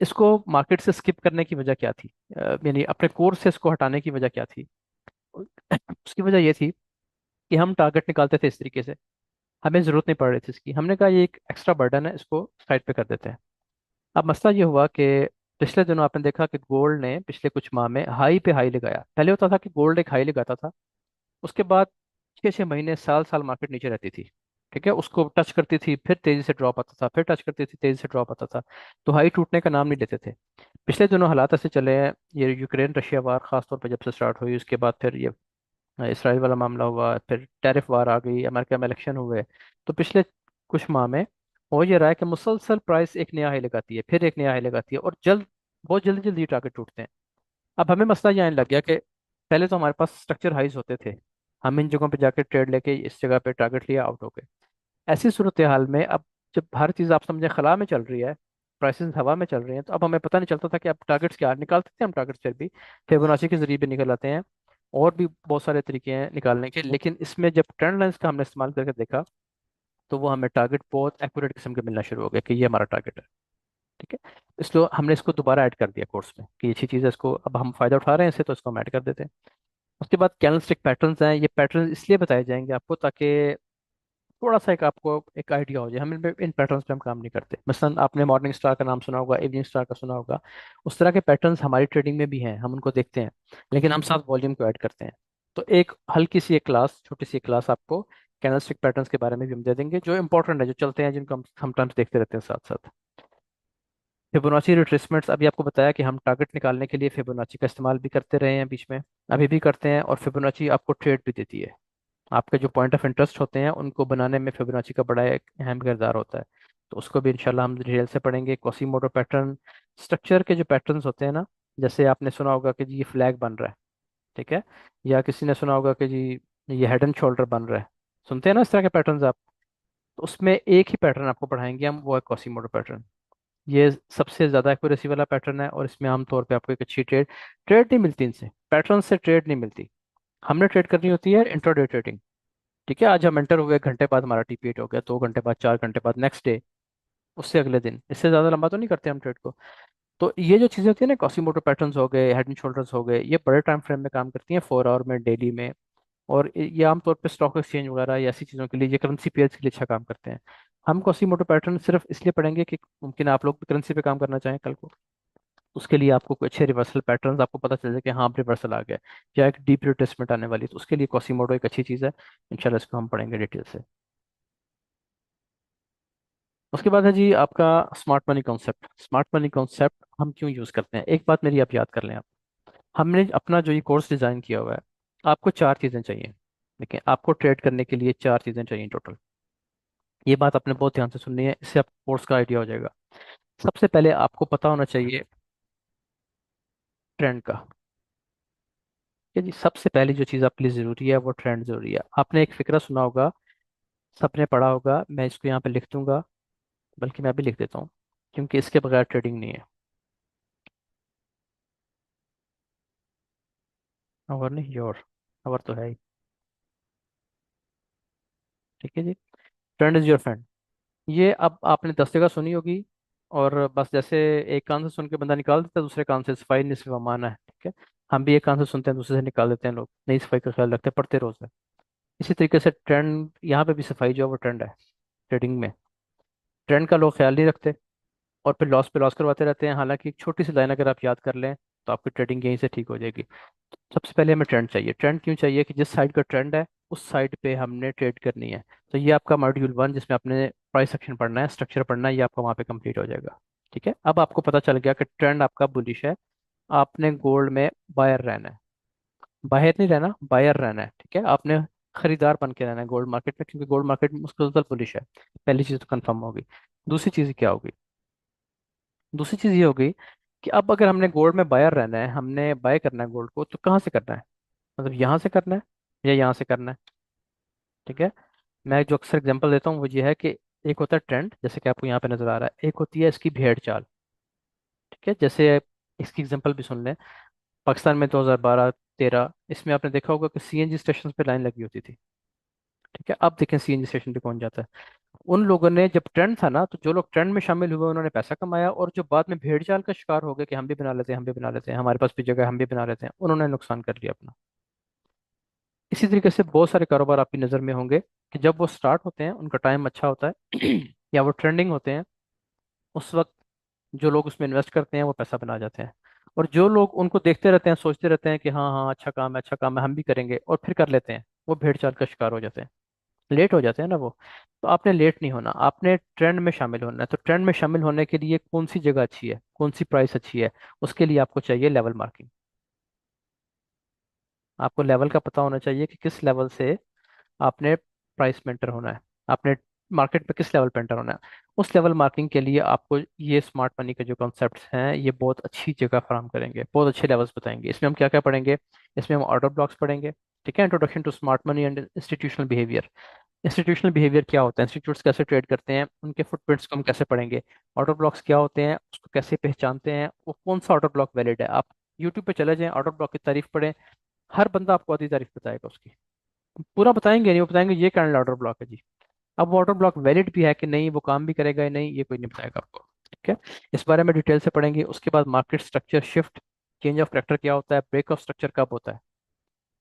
इसको मार्केट से स्किप करने की वजह क्या थी, यानी अपने कोर्स से इसको हटाने की वजह क्या थी। उसकी वजह ये थी कि हम टारगेट निकालते थे इस तरीके से, हमें जरूरत नहीं पड़ रही थी इसकी। हमने कहा ये एक एक्स्ट्रा बर्डन है, इसको साइड पे कर देते हैं। अब मसला ये हुआ कि पिछले दिनों आपने देखा कि गोल्ड ने पिछले कुछ माह में हाई पे हाई लगाया। पहले होता था कि गोल्ड एक हाई लगाता था, उसके बाद 6 6 महीने, साल साल मार्केट नीचे रहती थी। ठीक है, उसको टच करती थी, फिर तेजी से ड्रॉप आता था, फिर टच करती थी, तेजी से ड्रॉप आता था। तो हाई टूटने का नाम नहीं लेते थे। पिछले दिनों हालात ऐसे चले हैं, ये यूक्रेन रशिया वार खासतौर पर जब से स्टार्ट हुई, उसके बाद फिर ये इसराइल वाला मामला हुआ, फिर टैरिफ वार आ गई, अमेरिका में इलेक्शन हुए। तो पिछले कुछ माह में हो ये रहा है कि मुसलसल प्राइस एक नया हाई लगाती है, फिर एक नया हाई लगाती है, और बहुत जल्दी जल्दी टारगेट टूटते हैं। अब हमें मसला ये आने लग गया कि पहले तो हमारे पास स्ट्रक्चर हाइज होते थे, हम इन जगहों पे जाके ट्रेड लेके इस जगह पे टारगेट लिया, आउट हो गए। ऐसी सूरत हाल में अब जब हर चीज़ आप समझे खला में चल रही है, प्राइसेस हवा में चल रही हैं, तो अब हमें पता नहीं चलता था कि अब टारगेट्स क्या निकालते थे। हम टारगेट्स फिर भी फिबोनाची के जरिए भी निकल आते हैं, और भी बहुत सारे तरीके हैं निकालने के। लेकिन इसमें जब ट्रेंड लाइंस का हमने इस्तेमाल करके देखा, तो वो हमें टारगेट बहुत एक्यूरेट किस्म के मिलना शुरू हो गया कि ये हमारा टारगेट है। ठीक है, इसलिए हमने इसको दोबारा ऐड कर दिया कोर्स में कि अच्छी चीज़ है, इसको अब हम फायदा उठा रहे हैं इससे, तो इसको हम ऐड कर देते हैं। उसके बाद कैंडलस्टिक पैटर्न्स हैं। ये पैटर्न इसलिए बताए जाएंगे आपको ताकि थोड़ा सा एक आपको एक आइडिया हो जाए। हम इन पैटर्न्स पे हम काम नहीं करते। मसलन आपने मॉर्निंग स्टार का नाम सुना होगा, इवनिंग स्टार का सुना होगा। उस तरह के पैटर्न्स हमारी ट्रेडिंग में भी हैं, हम उनको देखते हैं, लेकिन हम साथ वॉल्यूम को ऐड करते हैं। तो एक हल्की सी एक क्लास, छोटी सी क्लास आपको कैंडलस्टिक पैटर्न्स के बारे में भी हम दे देंगे, जो इंपॉर्टेंट है, जो चलते हैं, जिनको हम समटाइम्स देखते रहते हैं साथ साथ। फिबोनाची रिट्रेसमेंट्स, अभी आपको बताया कि हम टारगेट निकालने के लिए फिबोनाची का इस्तेमाल भी करते रहे हैं बीच में, अभी भी करते हैं। और फिबोनाची आपको ट्रेड भी देती है। आपके जो पॉइंट ऑफ इंटरेस्ट होते हैं उनको बनाने में फिबोनाची का बड़ा एक अहम किरदार होता है। तो उसको भी इंशाल्लाह हम डिटेल से पढ़ेंगे। क्वासीमोडो पैटर्न, स्ट्रक्चर के जो पैटर्न्स होते हैं ना, जैसे आपने सुना होगा कि जी ये फ्लैग बन रहा है, ठीक है, या किसी ने सुना होगा कि जी ये हेड एंड शोल्डर बन रहा है, सुनते हैं ना इस तरह के पैटर्न्स आप। तो उसमें एक ही पैटर्न आपको पढ़ाएंगे हम, वो है क्वासीमोडो पैटर्न। ये सबसे ज़्यादा एक्यूरेसी वाला पैटर्न है, और इसमें आमतौर पे आपको एक अच्छी ट्रेड ट्रेड नहीं मिलती इनसे, पैटर्न से ट्रेड नहीं मिलती। हमने ट्रेड करनी होती है इंट्राडे ट्रेडिंग। ठीक है, आज हम एंटर हुए, 1 घंटे बाद हमारा टीपीएट हो गया, 2 घंटे बाद, 4 घंटे बाद, नेक्स्ट डे, उससे अगले दिन, इससे ज़्यादा लंबा तो नहीं करते हम ट्रेड को। तो ये जो चीज़ें होती है ना, कॉसीमोटो पैटर्न्स हो गए, हेड एंड शोल्डर्स हो गए, ये बड़े टाइम फ्रेम में काम करती हैं, 4 आवर में, डेली में। और ये आमतौर पे स्टॉक एक्सचेंज वगैरह या ऐसी चीज़ों के लिए, ये करेंसी पेयर्स के लिए अच्छा काम करते हैं। हम कॉसीमोटो पैटर्न सिर्फ इसलिए पढ़ेंगे कि मुमकिन आप लोग भी करेंसी पे काम करना चाहें कल को, उसके लिए आपको कुछ अच्छे रिवर्सल पैटर्न्स आपको पता चल जाए कि हाँ रिवर्सल आ गया, या एक डीप रिट्रेसमेंट आने वाली है, तो उसके लिए कॉसीमोटो एक अच्छी चीज़ है। इंशाल्लाह इसको हम पढ़ेंगे डिटेल से। उसके बाद है जी आपका smart money concept. Smart money concept हम क्यों यूज़ करते हैं, एक बात मेरी आप याद कर लें आप। हमने अपना जो ये कोर्स डिज़ाइन किया हुआ है, आपको 4 चीज़ें चाहिए, लेकिन आपको ट्रेड करने के लिए 4 चीज़ें चाहिए टोटल। ये बात आपने बहुत ध्यान से सुननी है, इससे आपको कोर्स का आइडिया हो जाएगा। सबसे पहले आपको पता होना चाहिए ट्रेंड का। कि जी सबसे पहली जो चीज़ आपके लिए ज़रूरी है वो ट्रेंड ज़रूरी है। आपने एक फिक्रा सुना होगा, सबने पढ़ा होगा, मैं इसको यहाँ पे लिख दूंगा, बल्कि मैं भी लिख देता हूँ, क्योंकि इसके बगैर ट्रेडिंग नहीं है। और नहीं, योर, और तो है ही। ठीक है जी, ट्रेंड इज योर फ्रेंड। ये अब आपने 10 जगह सुनी होगी, और बस जैसे एक कान से सुन के बंदा निकाल देता है, दूसरे कान से, सफाई निस्फ अमान है, ठीक है। हम भी एक कान से सुनते हैं, दूसरे से निकाल देते हैं, लोग नई सफाई का ख्याल रखते हैं, पढ़ते रोज है। इसी तरीके से ट्रेंड, यहाँ पे भी सफाई जो है वो ट्रेंड है ट्रेडिंग में। ट्रेंड का लोग ख्याल नहीं रखते, और फिर लॉस पे लॉस करवाते रहते हैं। हालांकि एक छोटी सी लाइन अगर आप याद कर लें, तो आपकी ट्रेडिंग यहीं से ठीक हो जाएगी। सबसे पहले हमें ट्रेंड चाहिए। ट्रेंड क्यों चाहिए, कि जिस साइड का ट्रेंड है उस साइड पे हमने ट्रेड करनी है। तो ये आपका मॉड्यूल 1, जिसमें आपने प्राइस एक्शन पढ़ना है, स्ट्रक्चर पढ़ना है, ये आपका वहाँ पे कंप्लीट हो जाएगा। ठीक है, अब आपको पता चल गया कि ट्रेंड आपका बुलिश है, आपने गोल्ड में बायर रहना है। बाहर नहीं रहना, बायर रहना है, ठीक है। आपने खरीदार बन के रहना है गोल्ड मार्केट में, क्योंकि गोल्ड मार्केट मुस्तकिल बुलिश है। पहली चीज़ तो कंफर्म होगी। दूसरी चीज़ क्या होगी, दूसरी चीज़ ये होगी कि अब अगर हमने गोल्ड में बायर रहना है, हमने बाय करना है गोल्ड को, तो कहाँ से करना है, मतलब यहाँ से करना है या यहाँ से करना है। ठीक है, मैं जो अक्सर एग्जांपल देता हूँ वो ये है कि एक होता है ट्रेंड, जैसे कि आपको यहाँ पे नजर आ रहा है, एक होती है इसकी भेड़ चाल। ठीक है, जैसे इसकी एग्जांपल भी सुन लें। पाकिस्तान में 2012-13 इसमें आपने देखा होगा कि सीएनजी स्टेशन पे लाइन लगी होती थी। ठीक है, अब देखें सीएनजी स्टेशन पे कौन जाता है। उन लोगों ने, जब ट्रेंड था ना, तो जो लोग ट्रेंड में शामिल हुए उन्होंने पैसा कमाया, और जो बाद में भेड़ चाल का शिकार हो गए कि हम भी बना लेते हैं, हम भी बना लेते हैं, हमारे पास भी जगह है, हम भी बना लेते हैं, उन्होंने नुकसान कर लिया अपना। इसी तरीके से बहुत सारे कारोबार आपकी नज़र में होंगे कि जब वो स्टार्ट होते हैं, उनका टाइम अच्छा होता है या वो ट्रेंडिंग होते हैं, उस वक्त जो लोग उसमें इन्वेस्ट करते हैं वो पैसा बना जाते हैं। और जो लोग उनको देखते रहते हैं, सोचते रहते हैं कि हाँ हाँ अच्छा काम है, अच्छा काम है, हम भी करेंगे, और फिर कर लेते हैं, वो भेड़ चाल का शिकार हो जाते हैं, लेट हो जाते हैं ना वो। तो आपने लेट नहीं होना, आपने ट्रेंड में शामिल होना है। तो ट्रेंड में शामिल होने के लिए कौन सी जगह अच्छी है, कौन सी प्राइस अच्छी है, उसके लिए आपको चाहिए लेवल मार्किंग। आपको लेवल का पता होना चाहिए कि किस लेवल से आपने प्राइस में एंटर होना है, आपने मार्केट में किस लेवल पे एंटर होना है। उस लेवल मार्किंग के लिए आपको ये स्मार्ट मनी के जो कॉन्सेप्ट्स हैं, ये बहुत अच्छी जगह फराहम करेंगे, बहुत अच्छे लेवल्स बताएंगे। इसमें हम क्या क्या पढ़ेंगे, इसमें हम ऑर्डर ब्लॉक्स पढ़ेंगे। ठीक है, introduction to smart money and institutional behaviour. Institutional behaviour क्या होता है, इंस्टीट्यूट्स कैसे ट्रेड करते हैं, उनके फुटप्रिंट्स को हम कैसे पढ़ेंगे। ऑर्डर ब्लॉक्स क्या होते हैं, उसको कैसे पहचानते हैं, वो कौन सा ऑर्डर ब्लॉक वैलिड है। आप यूट्यूब पे चले जाएं, ऑर्डर ब्लॉक की तारीफ पढ़ें, हर बंदा आपको आधी तारीफ बताएगा उसकी। पूरा बताएंगे नहीं, वो बताएंगे ये कैंडल ऑर्डर ब्लॉक है जी। अब वो ऑर्डर ब्लॉक वैलिड भी है कि नहीं, वो काम भी करेगा या नहीं, ये कोई नहीं बताएगा आपको। ठीक है, इस बारे में डिटेल से पढ़ेंगे। उसके बाद market structure shift, change of character क्या होता है, ब्रेक ऑफ स्ट्रक्चर कब होता है।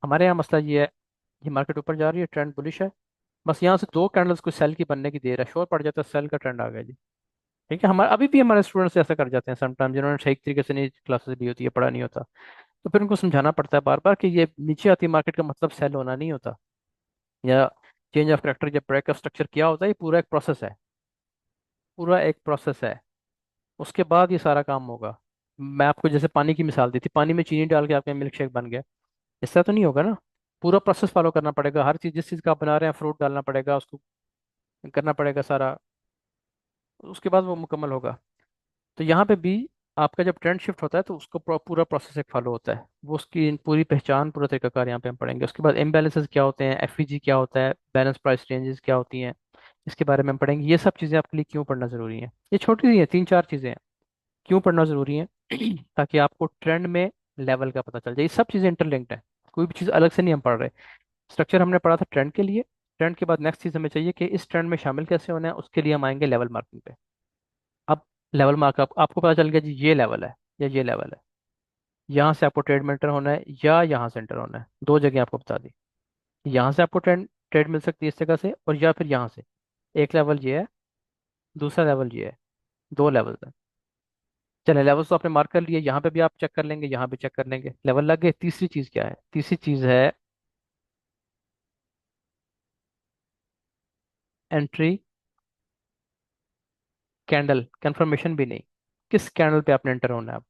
हमारे यहाँ मसला ये है, ये मार्केट ऊपर जा रही है, ट्रेंड बुलिश है, बस यहाँ से 2 कैंडल्स को सेल की बनने की देर है, शोर पड़ जाता है, सेल का ट्रेंड आ गया जी। ठीक है, हमारे अभी भी हमारे स्टूडेंट्स ऐसा कर जाते हैं समटाइम, जिन्होंने सही तरीके से नहीं क्लासेस ली होती है, पढ़ा नहीं होता। तो फिर उनको समझाना पड़ता है बार बार कि ये नीचे आती मार्केट का मतलब सेल होना नहीं होता, या चेंज ऑफ करेक्टर या ब्रेक ऑफ स्ट्रक्चर क्या होता है, ये पूरा एक प्रोसेस है, पूरा एक प्रोसेस है। उसके बाद ये सारा काम होगा। मैं आपको जैसे पानी की मिसाल दी थी, पानी में चीनी डाल के आपका मिल्क शेक बन गया, इससे तो नहीं होगा ना। पूरा प्रोसेस फॉलो करना पड़ेगा, हर चीज़ जिस चीज़ का आप बना रहे हैं, फ्रूट डालना पड़ेगा उसको, करना पड़ेगा सारा। उसके बाद वो मुकम्मल होगा। तो यहाँ पे भी आपका जब ट्रेंड शिफ्ट होता है तो उसको पूरा प्रोसेस एक फॉलो होता है, वो उसकी पूरी पहचान, पूरा तरीकाकार यहाँ पे हम पढ़ेंगे। उसके बाद इम्बैलेंसेस क्या होते हैं, एफईजी क्या होता है, बैलेंस प्राइस रेंजेस क्या होती हैं, इसके बारे में हम पढ़ेंगे। ये सब चीज़ें आपके लिए क्यों पढ़ना ज़रूरी है, ये छोटी सी हैं, तीन चार चीज़ें हैं क्यों पढ़ना ज़रूरी है। ताकि आपको ट्रेंड में लेवल का पता चल जाए। ये सब चीज़ें इंटरलिंक्ड है, कोई भी चीज़ अलग से नहीं हम पढ़ रहे। स्ट्रक्चर हमने पढ़ा था ट्रेंड के लिए, ट्रेंड के बाद नेक्स्ट चीज़ हमें चाहिए कि इस ट्रेंड में शामिल कैसे होना है, उसके लिए हम आएंगे लेवल मार्किंग पे। अब लेवल मार्क आपको पता चल गया जी, ये लेवल है या ये लेवल है, यहाँ से आपको ट्रेड में एंटर होना है या यहाँ से एंटर होना है, दो जगह आपको बता दी। यहाँ से आपको ट्रेड ट्रेड मिल सकती है इस जगह से, और या फिर यहाँ से। एक लेवल ये है, दूसरा लेवल ये है, दो लेवल है। चले लेवल्स तो आपने मार्क कर लिए, यहाँ पे भी आप चेक कर लेंगे, यहाँ भी चेक कर लेंगे, लेवल लग गए। तीसरी चीज क्या है, तीसरी चीज है एंट्री कैंडल, कंफर्मेशन भी नहीं, किस कैंडल पे आपने एंटर होना है आप।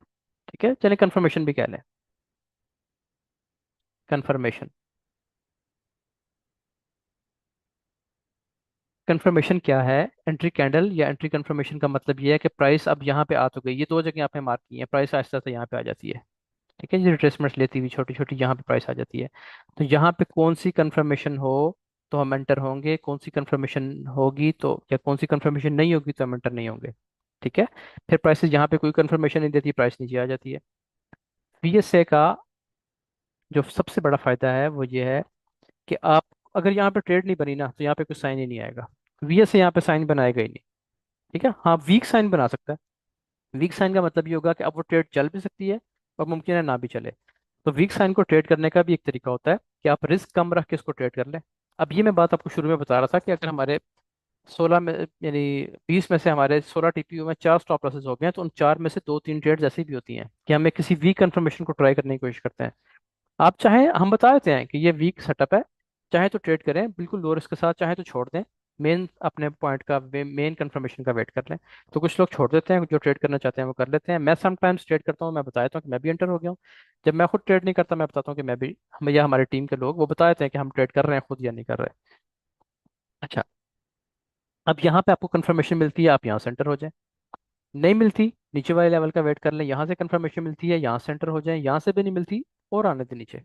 ठीक है, चलिए कंफर्मेशन भी कह लें। कंफर्मेशन, कंफर्मेशन क्या है, एंट्री कैंडल या एंट्री कंफर्मेशन का मतलब ये है कि प्राइस अब यहाँ पे आ तो गई, ये दो जगह आपने मार्क की है, प्राइस आहिस्ता आहिस्ता यहाँ पे आ जाती है। ठीक है, ये रिट्रेसमेंट्स लेती हुई छोटी छोटी यहाँ पे प्राइस आ जाती है। तो यहाँ पे कौन सी कंफर्मेशन हो तो हम एंटर होंगे, कौन सी कंफर्मेशन होगी तो, या कौन सी कंफर्मेशन नहीं होगी तो हम एंटर नहीं होंगे। ठीक है, फिर प्राइसेस यहाँ पे कोई कंफर्मेशन नहीं देती, प्राइस नीचे आ जाती है। बीएसए का जो सबसे बड़ा फायदा है वो ये है कि आप, अगर यहाँ पे ट्रेड नहीं बनी ना तो यहाँ पे कोई साइन ही नहीं आएगा। बीएसए यहाँ पे साइन बनाएगा ही नहीं। ठीक है, हाँ वीक साइन बना सकता है। वीक साइन का मतलब ये होगा कि अब वो ट्रेड चल भी सकती है और मुमकिन है ना भी चले। तो वीक साइन को ट्रेड करने का भी एक तरीका होता है कि आप रिस्क कम रख के इसको ट्रेड कर लें। अब ये मैं बात आपको शुरू में बता रहा था कि अगर हमारे 16 में, यानी 20 में से हमारे 16 टीपीयू में चार स्टॉप लॉसेस हो गए हैं, तो उन चार में से दो तीन ट्रेड्स ऐसी भी होती हैं कि हमें किसी वीक कंफर्मेशन को ट्राई करने की कोशिश करते हैं। आप चाहें, हम बता देते हैं कि ये वीक सेटअप है, चाहे तो ट्रेड करें बिल्कुल लो रिस्क के साथ, चाहे तो छोड़ दें, मेन अपने पॉइंट का, मेन कंफर्मेशन का वेट कर लें। तो कुछ लोग छोड़ देते हैं, जो ट्रेड करना चाहते हैं वो कर लेते हैं। मैं समटाइम्स ट्रेड करता हूँ, मैं बता देता हूँ कि मैं भी एंटर हो गया हूँ। जब मैं खुद ट्रेड नहीं करता, मैं बताता हूँ कि मैं भी, हम या हमारी टीम के लोग वो बता देते हैं कि हम ट्रेड कर रहे हैं खुद या नहीं कर रहे। अच्छा, अब यहाँ पे आपको कंफर्मेशन मिलती है, आप यहाँ से एंटर हो जाएं। नहीं मिलती, नीचे वाले लेवल का वेट कर लें, यहाँ से कंफर्मेशन मिलती है, यहाँ से एंटर हो जाएं, यहाँ से भी नहीं मिलती और आने दें नीचे।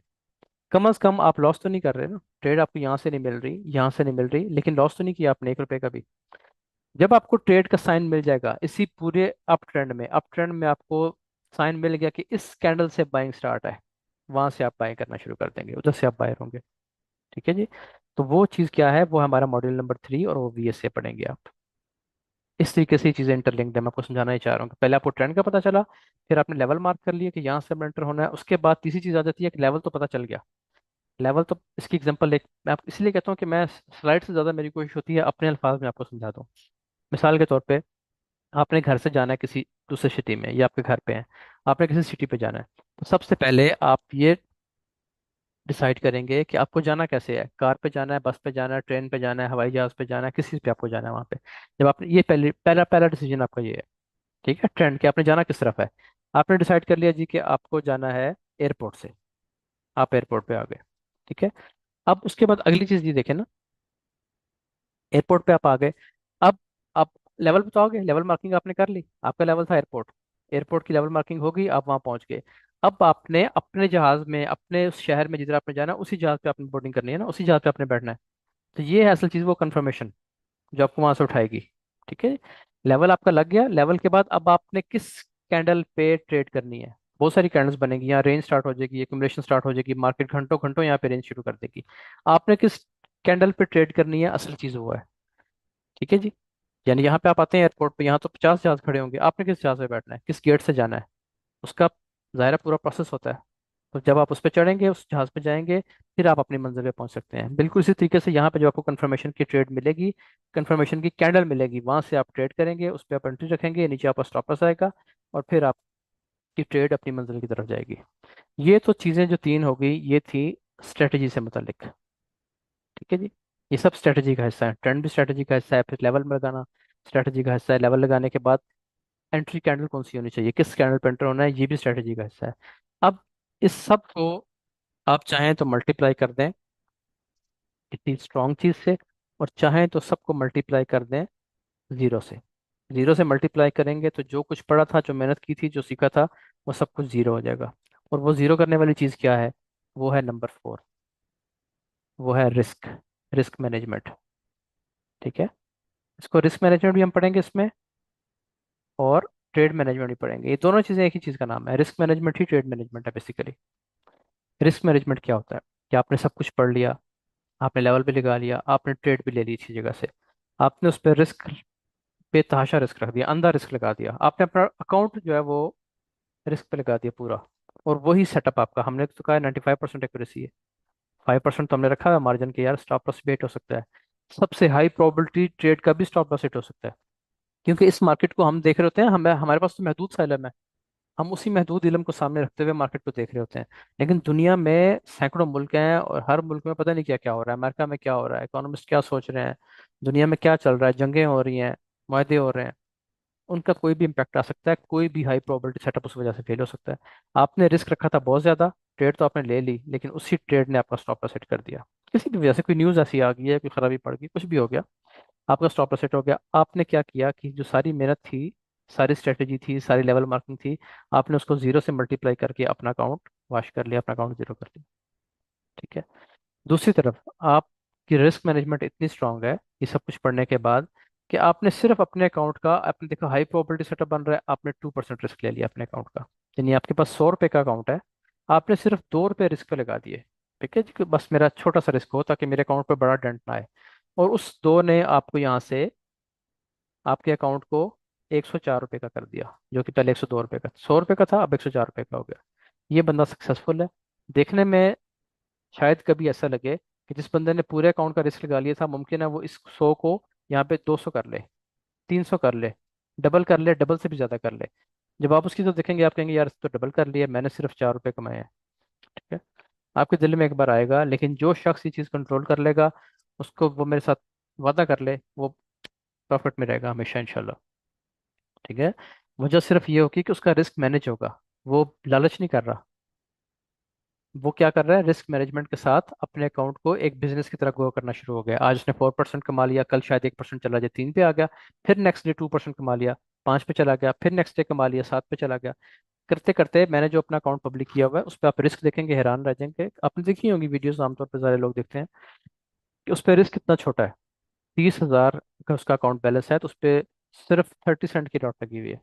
कम से कम आप लॉस तो नहीं कर रहे ना, ट्रेड आपको यहाँ से नहीं मिल रही, यहाँ से नहीं मिल रही, लेकिन लॉस तो नहीं किया आपने एक रुपए का भी। जब आपको ट्रेड का साइन मिल जाएगा इसी पूरे अप ट्रेंड में आपको साइन मिल गया कि इस कैंडल से बाइंग स्टार्ट है, वहां से आप बाय करना शुरू कर देंगे, उधर से आप बायर होंगे। ठीक है जी। तो वो चीज़ क्या है, वो हमारा मॉड्यूल नंबर 3 और वो VS से पढ़ेंगे आप। इस तरीके से ये चीज़ें इंटरलिंक्ड है, मैं आपको समझाना ही चाह रहा हूँ कि पहले आपको ट्रेंड का पता चला, फिर आपने लेवल मार्क कर लिया कि यहाँ से एंटर होना है, उसके बाद तीसरी चीज़ आ जाती है कि लेवल तो पता चल गया। लेवल तो, इसकी एग्जांपल एक मैं आप इसलिए कहता हूँ कि मैं स्लाइड से ज़्यादा मेरी कोशिश होती है अपने अल्फाज में आपको समझा दूँ। मिसाल के तौर पे, आपने घर से जाना है किसी दूसरे सिटी में, या आपके घर पे है, आपने किसी सिटी पे जाना है, तो सबसे पहले आप ये डिसाइड करेंगे कि आपको जाना कैसे है, कार पे जाना है, बस पे जाना है, ट्रेन पे जाना है, हवाई जहाज पे जाना है, किस चीज़ पे आपको जाना है वहाँ पे। जब आपने ये पहले पहला पहला डिसीजन आपका ये है, ठीक है, ट्रेंड कि आपने जाना किस तरफ है। आपने डिसाइड कर लिया जी कि आपको जाना है एयरपोर्ट से, आप एयरपोर्ट पे आ गए। ठीक है, अब उसके बाद अगली चीज़ ये देखें ना, एयरपोर्ट पे आप आ गए। अब आप लेवल बताओगे, लेवल मार्किंग आपने कर ली, आपका लेवल था एयरपोर्ट, एयरपोर्ट की लेवल मार्किंग हो गई, आप वहां पहुंच गए। अब आपने अपने जहाज में, अपने उस शहर में जिधर आपने जाना है, उसी जहाज पे आपने बोर्डिंग करनी है ना, उसी जहाज पे आपने बैठना है। तो ये है असल चीज, वो कंफर्मेशन जो आपको वहां से उठाएगी। ठीक है, लेवल आपका लग गया। लेवल के बाद अब आपने किस कैंडल पे ट्रेड करनी है, बहुत सारी कैंडल्स बनेगी, यहाँ रेंज स्टार्ट हो जाएगी, एक्यूमुलेशन स्टार्ट हो जाएगी, मार्केट घंटों घंटों यहाँ पे रेंज शुरू कर देगी। आपने किस कैंडल पे ट्रेड करनी है, असल चीज वो है। ठीक है जी। यानी यहाँ पे आप आते हैं एयरपोर्ट पे, यहाँ तो 50 जहाज खड़े होंगे, आपने किस जहाज पे बैठना है, किस गेट से जाना है, उसका ज़ाहिर पूरा प्रोसेस होता है। तो जब आप उस पर चढ़ेंगे, उस जहाज पे जाएंगे, फिर आप अपनी मंजिल पे पहुंच सकते हैं। बिल्कुल इसी तरीके से यहाँ पे जो आपको कंफर्मेशन की ट्रेड मिलेगी, कंफर्मेशन की कैंडल मिलेगी, वहां से आप ट्रेड करेंगे, उस पर आप एंट्री रखेंगे, नीचे आपका स्टॉप लॉस आएगा, और फिर आपकी ट्रेड अपनी मंजिल की तरफ जाएगी। ये तो चीज़ें जो तीन हो गई, ये थी स्ट्रेटजी से मुतलिक। ठीक है जी, ये सब स्ट्रेटजी का हिस्सा है, ट्रेंड भी स्ट्रेटजी का हिस्सा है, फिर लेवल में लगाना स्ट्रेटजी का हिस्सा है, लेवल लगाने के बाद एंट्री कैंडल कौन सी होनी चाहिए, किस कैंडल पे एंटर होना है, ये भी स्ट्रेटजी का हिस्सा है। अब इस सब को आप चाहें तो मल्टीप्लाई कर दें किसी स्ट्रॉन्ग चीज से, और चाहें तो सबको मल्टीप्लाई कर दें जीरो से। जीरो से मल्टीप्लाई करेंगे तो जो कुछ पढ़ा था, जो मेहनत की थी, जो सीखा था, वो सब कुछ जीरो हो जाएगा। और वो जीरो करने वाली चीज़ क्या है? वो है नंबर 4। वो है रिस्क। Risk management. ठीक है। इसको रिस्क मैनेजमेंट भी हम पढ़ेंगे इसमें, और ट्रेड मैनेजमेंट भी पढ़ेंगे। ये दोनों चीज़ें एक ही चीज़ का नाम है, रिस्क मैनेजमेंट ही ट्रेड मैनेजमेंट है बेसिकली। रिस्क मैनेजमेंट क्या होता है? कि आपने सब कुछ पढ़ लिया, आपने लेवल पे लगा लिया, आपने ट्रेड भी ले ली अच्छी जगह से, आपने उस पर रिस्क, बेतहाशा रिस्क रख दिया, अंधा रिस्क लगा दिया, आपने अपना अकाउंट जो है वो रिस्क पे लगा दिया पूरा। और वही सेटअप आपका, हमने तो कहा 95% एक्यूरेसी है, 5% तो हमने रखा है मार्जिन के, यार स्टॉप लॉस भी हिट हो सकता है। सबसे हाई प्रोबेबिलिटी ट्रेड का भी स्टॉप लॉस हिट हो सकता है। क्योंकि इस मार्केट को हम देख रहे होते हैं, हमें हमारे पास तो महदूद सा इलम है, हम उसी महदूद इलम को सामने रखते हुए मार्केट को देख रहे होते हैं। लेकिन दुनिया में सैकड़ों मुल्क हैं, और हर मुल्क में पता नहीं क्या क्या हो रहा है, अमेरिका में क्या हो रहा है, इकोनॉमिस्ट क्या सोच रहे हैं, दुनिया में क्या चल रहा है, जंगें हो रही हैं, मुआहदे हो रहे हैं। उनका कोई भी इम्पैक्ट आ सकता है, कोई भी हाई प्रोबेबिलिटी सेटअप उस वजह से फेल हो सकता है। आपने रिस्क रखा था बहुत ज्यादा, ट्रेड तो आपने ले ली, लेकिन उसी ट्रेड ने आपका स्टॉप लॉस सेट कर दिया। किसी भी वजह से कोई न्यूज ऐसी आ गई है, कोई खराबी पड़ गई, कुछ भी हो गया, आपका स्टॉप लॉस सेट हो गया। आपने क्या किया कि जो सारी मेहनत थी, सारी स्ट्रेटेजी थी, सारी लेवल मार्किंग थी, आपने उसको जीरो से मल्टीप्लाई करके अपना अकाउंट वॉश कर लिया, अपना अकाउंट जीरो कर लिया। ठीक है। दूसरी तरफ आपकी रिस्क मैनेजमेंट इतनी स्ट्रांग है ये सब कुछ पढ़ने के बाद, कि आपने सिर्फ अपने अकाउंट का, आपने देखा हाई प्रोबेबिलिटी सेटअप बन रहा है, आपने 2% रिस्क ले लिया अपने अकाउंट का। यानी आपके पास 100 रुपये का अकाउंट है, आपने सिर्फ 2 रुपये रिस्क पे लगा दिए। ठीक है जी, कि बस मेरा छोटा सा रिस्क हो ताकि मेरे अकाउंट पे बड़ा डेंट ना आए। और उस दो ने आपको यहाँ से आपके अकाउंट को 104 रुपये का कर दिया, जो कि पहले 102 रुपये का, 100 रुपये का था, अब 104 रुपये का हो गया। ये बंदा सक्सेसफुल है। देखने में शायद कभी ऐसा लगे कि जिस बंदे ने पूरे अकाउंट का रिस्क लगा लिया था, मुमकिन है वो इस 100 को यहाँ पे 200 कर ले, 300 कर ले, डबल कर ले, डबल से भी ज्यादा कर ले। जब आप उसकी तो देखेंगे, आप कहेंगे यार इसने तो डबल कर लिया, मैंने सिर्फ 4 रुपये कमाए हैं। ठीक है। आपके दिल में एक बार आएगा, लेकिन जो शख्स ये चीज कंट्रोल कर लेगा, उसको, वो मेरे साथ वादा कर ले, वो प्रॉफिट में रहेगा हमेशा इंशाल्लाह। ठीक है। वजह सिर्फ ये होगी कि उसका रिस्क मैनेज होगा। वो लालच नहीं कर रहा, वो क्या कर रहा है, रिस्क मैनेजमेंट के साथ अपने अकाउंट को एक बिजनेस की तरह ग्रो करना शुरू हो गया। आज उसने 4% कमा लिया, कल शायद 1% चला जाए, 3 पे आ गया, फिर नेक्स्ट डे 2% कमा लिया, 5 पे चला गया, फिर नेक्स्ट डे कमा लिया, 7 पे चला गया। करते करते मैंने जो अपना अकाउंट पब्लिक किया हुआ है उस पर आप रिस्क देखेंगे, हैरान रह जाएंगे। आपने देखी होंगी वीडियोस, आमतौर पर सारे लोग देखते हैं कि उस पर रिस्क कितना छोटा है। 30,000 का उसका अकाउंट बैलेंस है, तो उस पर सिर्फ 30 सेंट की डॉट लगी हुई है।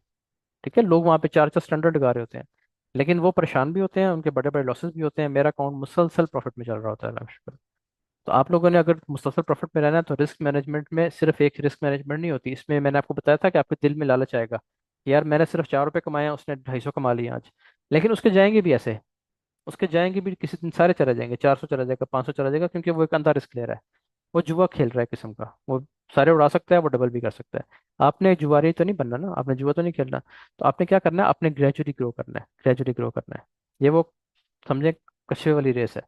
ठीक है। लोग वहाँ पे 4 4 स्टैंडर्ड लगा रहे होते हैं, लेकिन वो परेशान भी होते हैं, उनके बड़े बड़े लॉसेस भी होते हैं। मेरा अकाउंट मुसलसल प्रॉफिट में चल रहा होता है, अल्लाह का शुक्र। तो आप लोगों ने अगर मुसलसल प्रॉफिट में रहना है, तो रिस्क मैनेजमेंट में सिर्फ एक रिस्क मैनेजमेंट नहीं होती, इसमें मैंने आपको बताया था कि आपके दिल में लालच आएगा कि यार मैंने सिर्फ 4 रुपये कमाए हैं, उसने 250 कमा लिए आज। लेकिन उसके जाएंगे भी ऐसे, उसके जाएंगे भी किसी दिन सारे चले जाएंगे, 400 चला जाएगा, 500 चला जाएगा, क्योंकि वो एक अंधा रिस्क ले रहा है। वो जुआ खेल रहा है किस्म का, वो सारे उड़ा सकता है, वो डबल भी कर सकता है। आपने जुआरी तो नहीं बनना ना, आपने जुआ तो नहीं खेलना। तो आपने क्या करना है, आपने ग्रेजुअली ग्रो करना है, ग्रेजुअली ग्रो करना है। ये वो, समझे, कछुए वाली रेस है।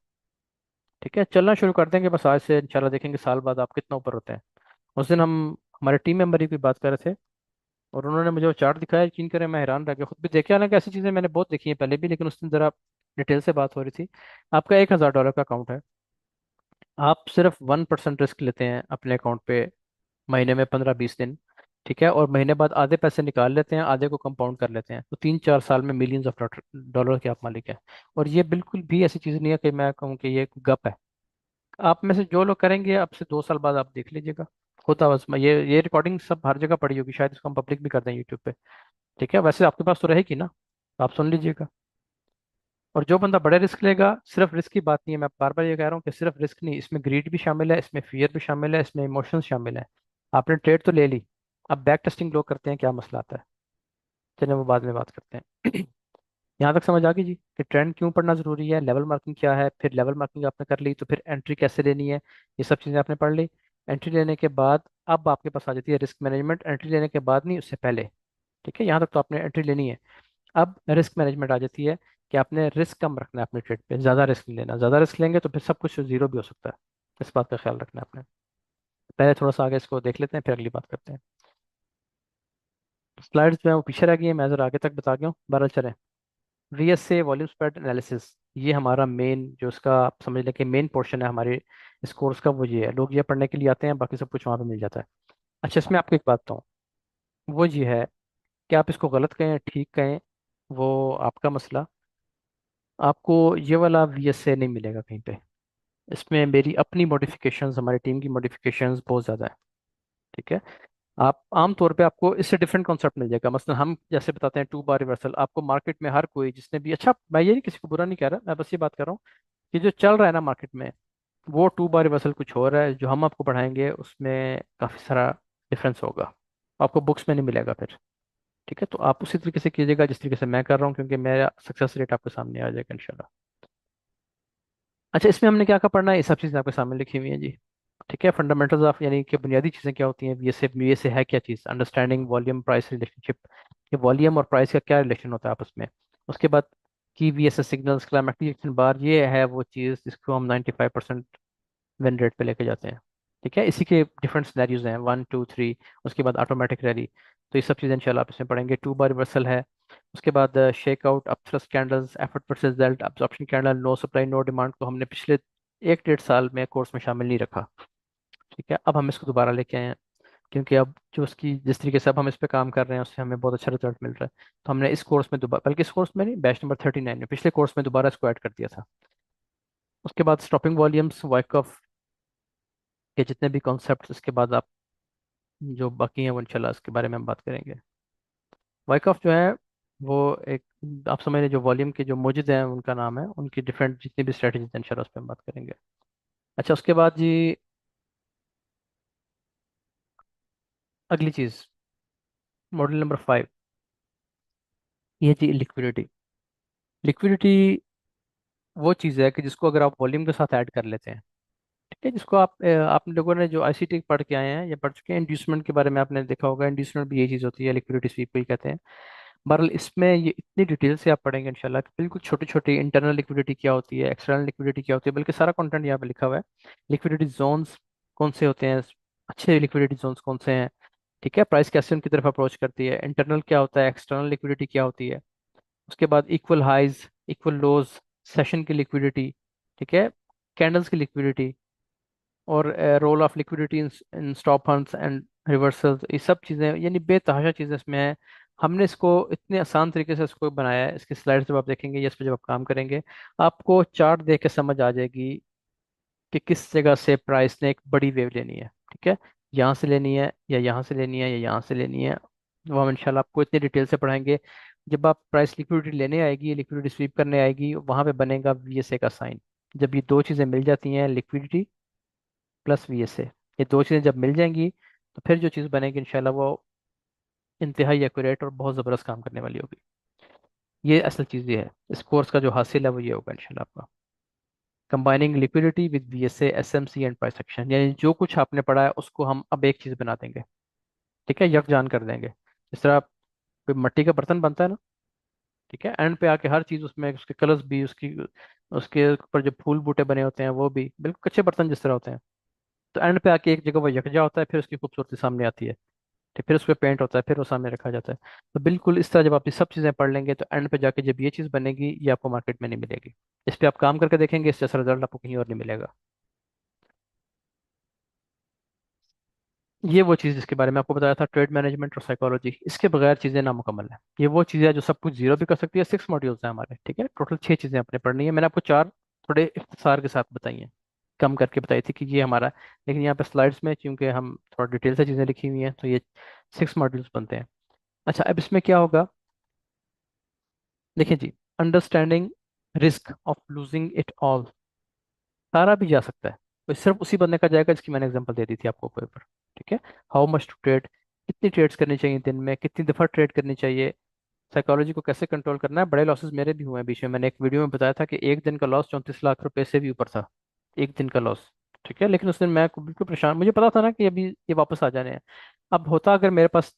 ठीक है। चलना शुरू कर देंगे बस आज से, इंशाल्लाह देखेंगे साल बाद आप कितना ऊपर होते हैं। उस दिन हम, हमारे टीम मेंबर ही की बात कर रहे थे, और उन्होंने मुझे वो चार्ट दिखाया, यकीन करें मैं हैरान रह गया, खुद भी देखे, हालांकि ऐसी चीज़ें मैंने बहुत देखी हैं पहले भी, लेकिन उस दिन ज़रा डिटेल से बात हो रही थी। आपका $1,000 का अकाउंट है, आप सिर्फ 1% रिस्क लेते हैं अपने अकाउंट पे, महीने में 15 20 दिन। ठीक है। और महीने बाद आधे पैसे निकाल लेते हैं, आधे को कंपाउंड कर लेते हैं, तो 3 4 साल में मिलियंस ऑफ डॉलर के आप मालिक हैं। और ये बिल्कुल भी ऐसी चीज़ नहीं है कि मैं कहूँ कि ये गप है। आप में से जो लोग करेंगे, अब से 2 साल बाद आप देख लीजिएगा, होता बस। ये रिकॉर्डिंग सब हर जगह पड़ी होगी, शायद इसको हम पब्लिक भी कर दें यूट्यूब पे। ठीक है। वैसे आपके पास तो रहेगी ना, तो आप सुन लीजिएगा। और जो बंदा बड़े रिस्क लेगा, सिर्फ रिस्क की बात नहीं है, मैं बार बार ये कह रहा हूँ कि सिर्फ रिस्क नहीं, इसमें ग्रीड भी शामिल है, इसमें फियर भी शामिल है, इसमें इमोशंस शामिल है। आपने ट्रेड तो ले ली, अब बैक टेस्टिंग लोग करते हैं, क्या मसला आता है, चलिए वो बाद में बात करते हैं। यहाँ तक समझ आ गई जी कि ट्रेंड क्यों पढ़ना जरूरी है, लेवल मार्किंग क्या है, फिर लेवल मार्किंग आपने कर ली तो फिर एंट्री कैसे लेनी है, ये सब चीज़ें आपने पढ़ ली। एंट्री लेने के बाद अब आपके पास आ जाती है रिस्क मैनेजमेंट, एंट्री लेने के बाद नहीं, उससे पहले। ठीक है। यहाँ तक तो आपने एंट्री लेनी है। अब रिस्क मैनेजमेंट आ जाती है कि आपने रिस्क कम रखना है अपने ट्रेड पे, ज़्यादा रिस्क नहीं लेना। ज़्यादा रिस्क लेंगे तो फिर सब कुछ जीरो भी हो सकता है, इस बात का ख्याल रखना है आपने। पहले थोड़ा सा आगे इसको देख लेते हैं, फिर अगली बात करते हैं। स्लाइड्स जो है वो पीछे रह गई है, मैं ज़रा आगे तक बता गया हूँ, बहरहाल चलें। VSA वॉल्यूम स्प्रेड एनालिसिस, ये हमारा मेन, जो इसका आप समझ लें कि मेन पोर्शन है हमारे इस कोर्स का, वो ये है। लोग ये पढ़ने के लिए आते हैं, बाकी सब कुछ वहाँ पे मिल जाता है। अच्छा, इसमें आपको एक बात बताऊँ, वो जी है कि आप इसको गलत कहें ठीक कहें, वो आपका मसला। आपको ये वाला VSA नहीं मिलेगा कहीं पे। इसमें मेरी अपनी मॉडिफिकेशंस, हमारी टीम की मॉडिफिकेशंस बहुत ज़्यादा है। ठीक है। आप आम तौर पे आपको इससे डिफरेंट कॉन्सेप्ट मिल जाएगा। मसलन हम जैसे बताते हैं 2 बार रिवर्सल, आपको मार्केट में हर कोई जिसने भी, अच्छा मैं ये नहीं किसी को बुरा नहीं कह रहा, मैं बस ये बात कर रहा हूँ कि जो चल रहा है ना मार्केट में, वो 2 बार रिवर्सल कुछ हो रहा है, जो हम आपको पढ़ाएंगे उसमें काफ़ी सारा डिफरेंस होगा, आपको बुक्स में नहीं मिलेगा फिर। ठीक है, तो आप उसी तरीके से कीजिएगा जिस तरीके से मैं कर रहा हूँ, क्योंकि मेरा सक्सेस रेट आपके सामने आ जाएगा इंशाल्लाह। अच्छा, इसमें हमने क्या क्या पढ़ना है, ये सब चीज़ें आपके सामने लिखी हुई हैं जी। ठीक है, फंडामेंटल्स ऑफ, यानी कि बुनियादी चीज़ें क्या होती हैं, VSA है क्या चीज़, अंडरस्टैंडिंग वॉल्यूम प्राइस रिलेशनशिप, कि वॉल्यूम और प्राइस का क्या रिलेशन होता है आपस में। उसके बाद की VSA सिग्नल्स, क्लाइमेटिक रिएक्शन बार, ये है वो चीज़ जिसको हम 95% विन रेट पे लेके जाते हैं। ठीक है, इसी के डिफरेंट सिनेरियोज हैं, 1 2 3। उसके बाद ऑटोमेटिक रैली, तो ये सब चीज़ें इंशाल्लाह आप इसमें पढ़ेंगे। 2 बार रिवर्सल है। उसके बाद shakeout, upthrust candles, effort versus result, absorption candle, no supply no demand को हमने पिछले 1 1.5 साल में कोर्स में शामिल नहीं रखा। ठीक है, अब हम इसको दोबारा लेके आए हैं, क्योंकि अब जो उसकी जिस तरीके से अब हम इस पे काम कर रहे हैं उससे हमें बहुत अच्छा रिजल्ट मिल रहा है। तो हमने इस कोर्स में दोबारा, बल्कि इस कोर्स में नहीं, बैच नंबर 39 में, पिछले कोर्स में दोबारा इसको ऐड कर दिया था। उसके बाद स्टॉपिंग वॉल्यूम्स, वाइकऑफ के जितने भी कॉन्सेप्ट, इसके बाद आप जो बाकी हैं वो इंशाल्लाह इसके बारे में हम बात करेंगे। वाइकॉफ जो है वो एक, आप समझ रहे, जो वॉल्यूम के जो मौजूद हैं उनका नाम है, उनकी डिफरेंट जितनी भी स्ट्रेटजीज हैं इंशाल्लाह उस पर हम बात करेंगे। अच्छा, उसके बाद जी अगली चीज़, मॉडल नंबर 5, ये जी लिक्विडिटी। लिक्विडिटी वो चीज़ है कि जिसको अगर आप वॉल्यूम के साथ ऐड कर लेते हैं, ठीक है, जिसको आप लोगों ने जो ICT पढ़ के आए हैं या पढ़ चुके हैं, इंड्यूसमेंट के बारे में आपने देखा होगा, इंड्यूसमेंट भी यही चीज़ होती है, लिक्विडिटी स्वीप को ही कहते हैं। बहरहाल इसमें ये इतनी डिटेल से आप पढ़ेंगे इंशाल्लाह कि बिल्कुल छोटी छोटी इंटरनल लिक्विडिटी क्या होती है, एक्सटर्नल लिक्विडिटी क्या होती है, बल्कि सारा कंटेंट यहाँ पे लिखा हुआ है। लिक्विडिटी जोन्स कौन से होते हैं, अच्छे लिक्विडिटी जोन्स कौन से हैं, ठीक है, प्राइस कैसे उनकी तरफ अप्रोच करती है, इंटरनल क्या होता है, एक्सटर्नल लिक्विडिटी क्या होती है। उसके बाद equal highs, equal lows, session की लिक्विडिटी, ठीक है, कैंडल्स की लिक्विडिटी, और role of liquidity in stop funds and reversals, ये सब चीज़ें यानी बेतहाशा चीज़ें इसमें हैं। हमने इसको इतने आसान तरीके से इसको बनाया है, इसकी स्लाइड्स जब आप देखेंगे या इस पर जब आप काम करेंगे, आपको चार्ट देख के समझ आ जाएगी कि किस जगह से प्राइस ने एक बड़ी वेव लेनी है। ठीक है, यहाँ से लेनी है या यहाँ से लेनी है या यहाँ से लेनी है, वो हम इंशाल्लाह आपको इतनी डिटेल से पढ़ाएंगे। जब आप प्राइस लिक्विडिटी लेने आएगी, लिक्विडिटी स्वीप करने आएगी, वहाँ पे बनेगा VSA का साइन। जब ये दो चीज़ें मिल जाती हैं, लिक्विडिटी प्लस VSA, ये दो चीज़ें जब मिल जाएंगी, तो फिर जो चीज़ बनेगी इंशाल्लाह वो इंतहाई एक्यूरेट और बहुत ज़बरदस्त काम करने वाली होगी। ये असल चीज़ ये है, इस कोर्स का जो हासिल है वो ये होगा इंशाल्लाह आपका, combining liquidity with VSA, SMC and price action, यानी जो कुछ आपने पढ़ा है उसको हम अब एक चीज़ बना देंगे। ठीक है, यकजान कर देंगे। जिस तरह कोई मिट्टी का बर्तन बनता है ना, ठीक है, एंड पे आके हर चीज़ उसमें, उसके कलर्स भी, उसकी उसके ऊपर जो फूल बूटे बने होते हैं वो भी बिल्कुल कच्चे बर्तन जिस तरह होते हैं, तो एंड पे आके एक जगह वो यकजा होता है, फिर उसकी खूबसूरती सामने आती है। ठीक, फिर उस पर पेंट होता है, फिर वो सामने रखा जाता है। तो बिल्कुल इस तरह जब आप ये सब चीज़ें पढ़ लेंगे, तो एंड पे जाके जब ये चीज़ बनेगी, ये आपको मार्केट में नहीं मिलेगी। इस पे आप काम करके देखेंगे, इससे अच्छा रिजल्ट आपको कहीं और नहीं मिलेगा। ये वो चीज़ जिसके बारे में आपको बताया था, ट्रेड मैनेजमेंट और साइकोलॉजी, इसके बगैर चीज़ें नामुकम्मल है। ये वो चीज़ें हैं जो सब कुछ जीरो भी कर सकती है। 6 मॉड्यूल्स हैं हमारे, ठीक है, टोटल 6 चीज़ें आपने पढ़नी है। मैंने आपको 4 थोड़े इख्तिसार के साथ बताई हैं, कम करके बताई थी कि ये हमारा, लेकिन यहाँ पे स्लाइड्स में चूंकि हम थोड़ा डिटेल से चीज़ें लिखी हुई हैं, तो ये 6 मॉड्यूल्स बनते हैं। अच्छा, अब इसमें क्या होगा, देखिए जी, understanding risk of losing it all, सारा भी जा सकता है, तो सिर्फ उसी बंदे का जाएगा जिसकी मैंने एग्जांपल दे दी थी आपको ऊपर। ठीक है, हाउ मच टू ट्रेड, कितनी ट्रेड्स करनी चाहिए दिन में, कितनी दफ़ा ट्रेड करनी चाहिए, साइकोलॉजी को कैसे कंट्रोल करना है। बड़े लॉसेस मेरे भी हुए हैं बीच में, मैंने एक वीडियो में बताया था कि एक दिन का लॉस 34 लाख रुपए से भी ऊपर था, एक दिन का लॉस। ठीक है, लेकिन उस दिन मैं बिल्कुल परेशान, मुझे पता था ना कि अभी ये वापस आ जाने हैं। अब होता अगर मेरे पास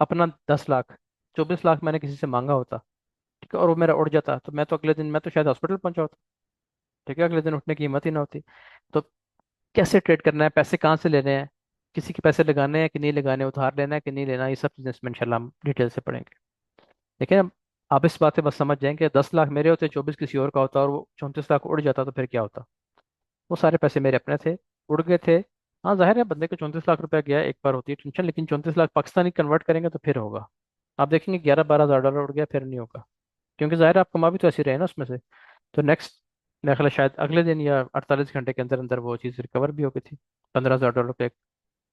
अपना 10 लाख, 24 लाख मैंने किसी से मांगा होता, ठीक है, और वो मेरा उड़ जाता, तो मैं तो अगले दिन मैं तो शायद हॉस्पिटल पहुंचा होता। ठीक है, अगले दिन उठने की हिम्मत ही ना होती। तो कैसे ट्रेड करना है, पैसे कहाँ से लेने हैं, किसी के पैसे लगाने हैं कि नहीं लगाने, उधार लेना है कि नहीं लेना, ये सब चीज़ें इसमें इंशाल्लाह हम डिटेल से पढ़ेंगे। लेकिन अब आप इस बात से बस समझ जाएंगे, 10 लाख मेरे होते, 24 किसी और का होता, और वो 34 लाख उड़ जाता, तो फिर क्या होता। वो सारे पैसे मेरे अपने थे, उड़ गए थे, हाँ जाहिर है, बंदे को 34 लाख रुपया गया एक बार होती है टेंशन, लेकिन 34 लाख पाकिस्तानी कन्वर्ट करेंगे तो फिर होगा। आप देखेंगे 11-12 हज़ार डॉलर उड़ गया, फिर नहीं होगा। क्योंकि जाहिर है आप कमा भी तो ऐसे ही रहे ना उसमें से। तो नेक्स्ट मेरा ख्याल है शायद अगले दिन या 48 घंटे के अंदर अंदर वो चीज़ रिकवर भी हो गई थी। 15 हज़ार डॉलर का एक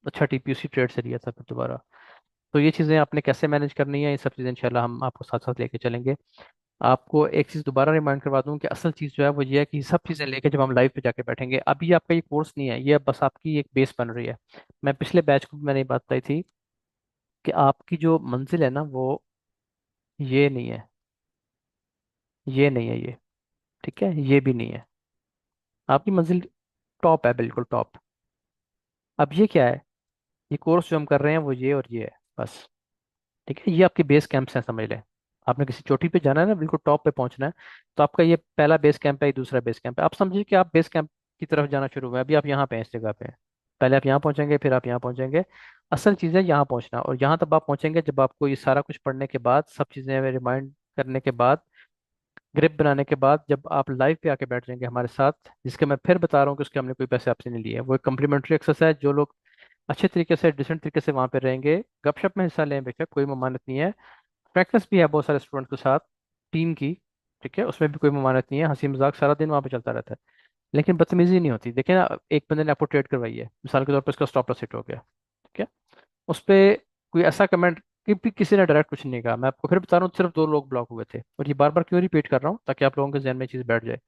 अच्छा टीपीयूसी ट्रेड से लिया था फिर दोबारा। तो ये चीज़ें आपने कैसे मैनेज करनी है, ये सब चीज़ें इंशाल्लाह हम आपको साथ साथ लेके चलेंगे। आपको एक चीज़ दोबारा रिमाइंड करवा दूं कि असल चीज़ जो है वो ये है कि सब चीज़ें लेके जब हम लाइव पे जाके बैठेंगे, अभी आपका ये कोर्स नहीं है, ये बस आपकी एक बेस बन रही है। मैं पिछले बैच को भी मैंने ये बात बताई थी कि आपकी जो मंजिल है ना वो ये नहीं है, ये नहीं है ये, ठीक है, ये भी नहीं है। आपकी मंजिल टॉप है, बिल्कुल टॉप। अब ये क्या है, ये कोर्स जो हम कर रहे हैं वो ये और ये है बस। ठीक है, ये आपके बेस कैंप्स हैं समझ लें। आपने किसी चोटी पे जाना है ना, बिल्कुल टॉप पे पहुंचना है, तो आपका ये पहला बेस कैंप है, ये दूसरा बेस कैंप है। आप समझिए कि आप बेस कैंप की तरफ जाना शुरू हुए, अभी आप यहाँ पे हैं, इस जगह पे हैं। पहले आप यहाँ पहुंचेंगे, फिर आप यहाँ पहुंचेंगे। असल चीज़ है यहाँ पहुंचना, और यहाँ तब आप पहुंचेंगे जब आपको ये सारा कुछ पढ़ने के बाद, सब चीज़ें रिमाइंड करने के बाद, ग्रिप बनाने के बाद, जब आप लाइव पे आके बैठ जाएंगे हमारे साथ, जिसके मैं फिर बता रहा हूँ कि उसके हमने कोई पैसे आपसे नहीं लिए, वो एक कम्प्लीमेंट्री एक्सरसाइज। जो लोग अच्छे तरीके से डिसेंट तरीके से वहाँ पे रहेंगे, गपशप में हिस्सा लें, बेशक कोई ममानत नहीं है। प्रैक्टिस भी है बहुत सारे स्टूडेंट के साथ, टीम की। ठीक है, उसमें भी कोई ममानत नहीं है, हंसी मजाक सारा दिन वहाँ पे चलता रहता है। लेकिन बदतमीजी नहीं होती। देखिए ना, एक बंदे ने आपको ट्रेड करवाई है, मिसाल के तौर पर उसका स्टॉप लॉस हिट हो गया, ठीक है, उस पे कोई ऐसा कमेंट कि भी किसी ने डायरेक्ट कुछ नहीं कहा, मैं आपको फिर बता रहा हूँ, सिर्फ 2 लोग ब्लॉक हुए थे। और ये बार बार क्यों रिपीट कर रहा हूँ, ताकि आप लोगों के जहन में चीज़ बैठ जाए।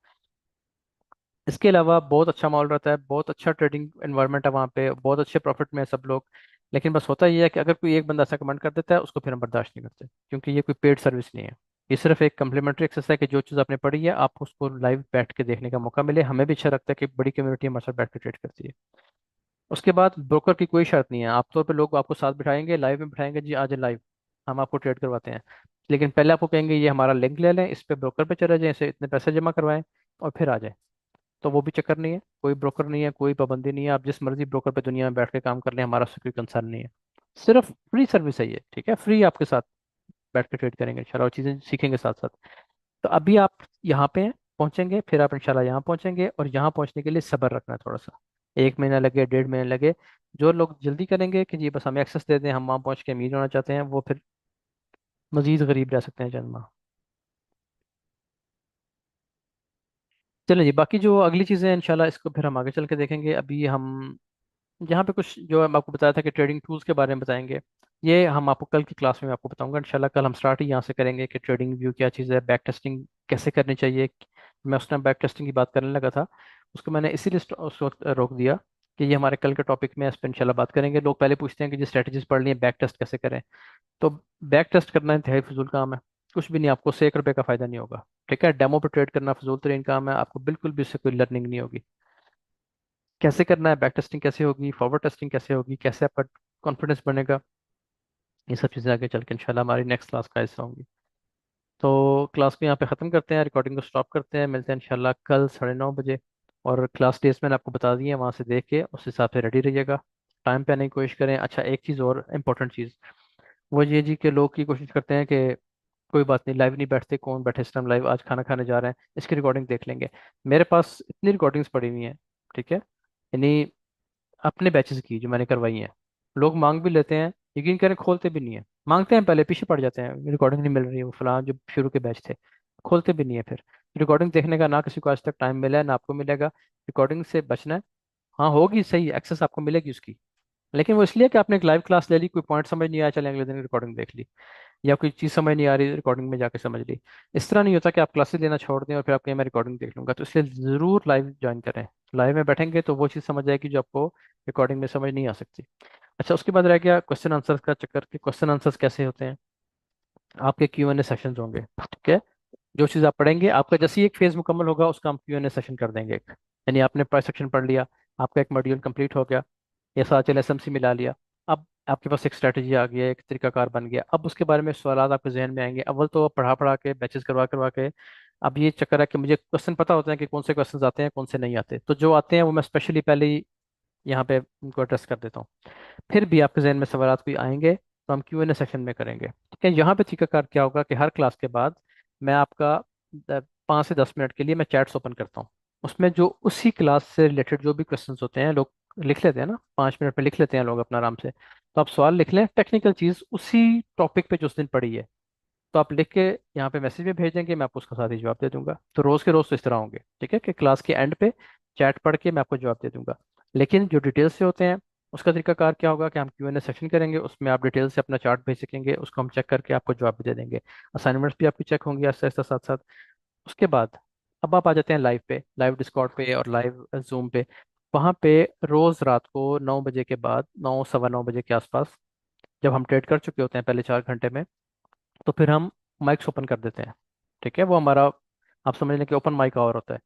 इसके अलावा बहुत अच्छा माहौल रहता है, बहुत अच्छा ट्रेडिंग एनवायरनमेंट है वहाँ पे, बहुत अच्छे प्रॉफिट में है सब लोग। लेकिन बस होता ये है कि अगर कोई एक बंदा ऐसा कमेंट कर देता है, उसको फिर हम बर्दाश्त नहीं करते, क्योंकि ये कोई पेड सर्विस नहीं है। ये सिर्फ एक कम्प्लीमेंट्री एक्सरसाइज है कि जो चीज़ आपने पढ़ी है आपको उसको लाइव बैठ के देखने का मौका मिले। हमें भी अच्छा लगता है कि बड़ी कम्युनिटी हमारे साथ बैठ के ट्रेड करती है। उसके बाद ब्रोकर की कोई शर्त नहीं है, आमतौर पर लोग आपको साथ बिठाएंगे, लाइव में बिठाएंगे, जी आज लाइव हम आपको ट्रेड करवाते हैं। लेकिन पहले आपको कहेंगे ये हमारा लिंक ले लें, इस पे ब्रोकर पे चले जाएं, इसे इतने पैसे जमा करवाएं और फिर आ जाएं। तो वो भी चक्कर नहीं है, कोई ब्रोकर नहीं है, कोई पाबंदी नहीं है, आप जिस मर्जी ब्रोकर पे दुनिया में बैठ के काम कर लें, हमारा उससे कोई कंसर्न नहीं है। सिर्फ फ्री सर्विस है ये, ठीक है, फ्री आपके साथ बैठ के ट्रेड करेंगे इंशाल्लाह, और चीज़ें सीखेंगे साथ साथ। तो अभी आप यहाँ पे हैं, पहुंचेंगे, फिर आप इंशाल्लाह यहाँ पहुंचेंगे, और यहाँ पहुंचने के लिए सब्र रखना है थोड़ा सा। 1 महीना लगे, 1.5 महीने लगे। जो लोग जल्दी करेंगे कि जी बस हमें एक्सेस दे दें, हम वहाँ पहुंच के अमीर होना चाहते हैं, वो फिर मजीद गरीब रह सकते हैं चंद माह। चलें जी, बाकी जो अगली चीज़ें हैं इंशाल्लाह इसको फिर हम आगे चल के देखेंगे। अभी हम यहाँ पे कुछ जो मैं आपको बताया था कि ट्रेडिंग टूल्स के बारे में बताएंगे, ये हम आपको कल की क्लास में आपको बताऊंगा इंशाल्लाह। कल हम स्टार्ट ही यहाँ से करेंगे कि ट्रेडिंग व्यू क्या चीज़ है, बैक टेस्टिंग कैसे करनी चाहिए। मैं उस टाइम बैक टेस्टिंग की बात करने लगा था, उसको मैंने इसीलिए उस वक्त रोक दिया कि ये हमारे कल के टॉपिक में, इस पर इंशाल्लाह बात करेंगे। लोग पहले पूछते हैं कि जो स्ट्रेटजीज पढ़ ली है, बैक टेस्ट कैसे करें। तो बैक टेस्ट करना इंतहाई फजूल काम है, कुछ भी नहीं, आपको से 1 रुपये का फायदा नहीं होगा। ठीक है, डेमो पे ट्रेड करना फजूल तरीन काम है, आपको बिल्कुल भी उससे कोई लर्निंग नहीं होगी। कैसे करना है, बैक टेस्टिंग कैसे होगी, फॉरवर्ड टेस्टिंग कैसे होगी, कैसे आपका कॉन्फिडेंस बनेगा, ये सब चीज़ें आगे चल के इंशाल्लाह हमारी नेक्स्ट क्लास का हिस्सा होंगी। तो क्लास को यहाँ पे ख़त्म करते हैं, रिकॉर्डिंग को स्टॉप करते हैं, मिलते हैं इंशाल्लाह कल 9:30 बजे। और क्लास डेज मैंने आपको बता दी है, वहाँ से देख के उस हिसाब से रेडी रहिएगा, टाइम पे आने की कोशिश करें। अच्छा, एक चीज़ और इम्पोर्टेंट चीज़, वो ये जी कि लोग की कोशिश करते हैं कि कोई बात नहीं, लाइव नहीं बैठते, कौन बैठे इस टाइम लाइव, आज खाना खाने जा रहे हैं, इसकी रिकॉर्डिंग देख लेंगे। मेरे पास इतनी रिकॉर्डिंग्स पड़ी हुई हैं, ठीक है, यानी अपने बैचेस की जो मैंने करवाई हैं। लोग मांग भी लेते हैं, यकीन करें खोलते भी नहीं है, मांगते हैं पहले, पीछे पड़ जाते हैं, रिकॉर्डिंग नहीं मिल रही है, वो फलां जो शुरू के बैच थे, खोलते भी नहीं है फिर। रिकॉर्डिंग देखने का ना किसी को आज तक टाइम मिला है, ना आपको मिलेगा। रिकॉर्डिंग से बचना है। हाँ होगी सही, एक्सेस आपको मिलेगी उसकी, लेकिन वो इसलिए कि आपने एक लाइव क्लास ले ली, कोई पॉइंट समझ नहीं आया, चले अगले दिन रिकॉर्डिंग देख ली, या कोई चीज़ समझ नहीं आ रही, रिकॉर्डिंग में जाके समझ ली। इस तरह नहीं होता कि आप क्लासेस लेना छोड़ दें और फिर आप कहें मैं रिकॉर्डिंग देख लूंगा। तो इसलिए ज़रूर लाइव ज्वाइन करें, लाइव में बैठेंगे तो वो चीज़ समझ आएगी जो आपको रिकॉर्डिंग में समझ नहीं आ सकती। अच्छा, उसके बाद रह गया क्वेश्चन आंसर्स का चक्कर, कि क्वेश्चन आंसर्स कैसे होते हैं। आपके Q&A सेशन होंगे, ठीक है, जो चीज़ आप पढ़ेंगे, आपका जैसे ही एक फेज मुकम्मल होगा उसका हम Q&A सेशन कर देंगे एक। यानी आपने प्राइस सेक्शन पढ़ लिया, आपका एक मॉड्यूल कंप्लीट हो गया, या साथ चल एसएमसी मिला लिया, अब आपके पास एक स्ट्रेटजी आ गई है, एक तरीकाकार बन गया, अब उसके बारे में सवाल आपके जहन में आएंगे। अव्वल तो पढ़ा पढ़ा के बैचेस करवा करवा के अब ये चक्कर है कि मुझे क्वेश्चन पता होते हैं कि कौन से क्वेश्चन आते हैं, कौन से नहीं आते, तो जो आते हैं वो मैं स्पेशली पहले ही यहाँ पे उनको एड्रेस कर देता हूँ। फिर भी आपके जहन में सवाल कोई आएंगे तो हम Q&A सेक्शन में करेंगे, ठीक है। यहाँ पे तरीकाकार क्या होगा कि हर क्लास के बाद मैं आपका 5 से 10 मिनट के लिए मैं चैट्स ओपन करता हूँ। उसमें जो उसी क्लास से रिलेटेड जो भी क्वेश्चंस होते हैं, लोग लिख लेते हैं ना, 5 मिनट में लिख लेते हैं लोग अपना आराम से। तो आप सवाल लिख लें, टेक्निकल चीज़ उसी टॉपिक पे जो उस दिन पढ़ी है, तो आप लिख के यहाँ पे मैसेज में भेज देंगे, मैं आपको उसका साथ ही जवाब दे दूंगा। तो रोज़ के रोज़ तो इस तरह होंगे, ठीक है, कि क्लास के एंड पे चैट पढ़ के मैं आपको जवाब दे दूंगा। लेकिन जो डिटेल से होते हैं, उसका तरीकाकार क्या होगा कि हम Q&A सेक्शन करेंगे, उसमें आप डिटेल से अपना चार्ट भेज सकेंगे, उसको हम चेक करके आपको जवाब भी दे देंगे। असाइनमेंट्स भी आपकी चेक होंगी आहिस्ता आहिस्ता साथ साथ। उसके बाद अब आप आ जाते हैं लाइव पे, लाइव डिस्कॉर्ड पे और लाइव जूम पे। वहाँ पे रोज रात को 9 बजे के बाद, 9 सवा 9 बजे के आसपास, जब हम ट्रेड कर चुके होते हैं पहले 4 घंटे में, तो फिर हम माइक्स ओपन कर देते हैं। ठीक है, वो हमारा, आप समझ लें कि ओपन माइक आवर होता है।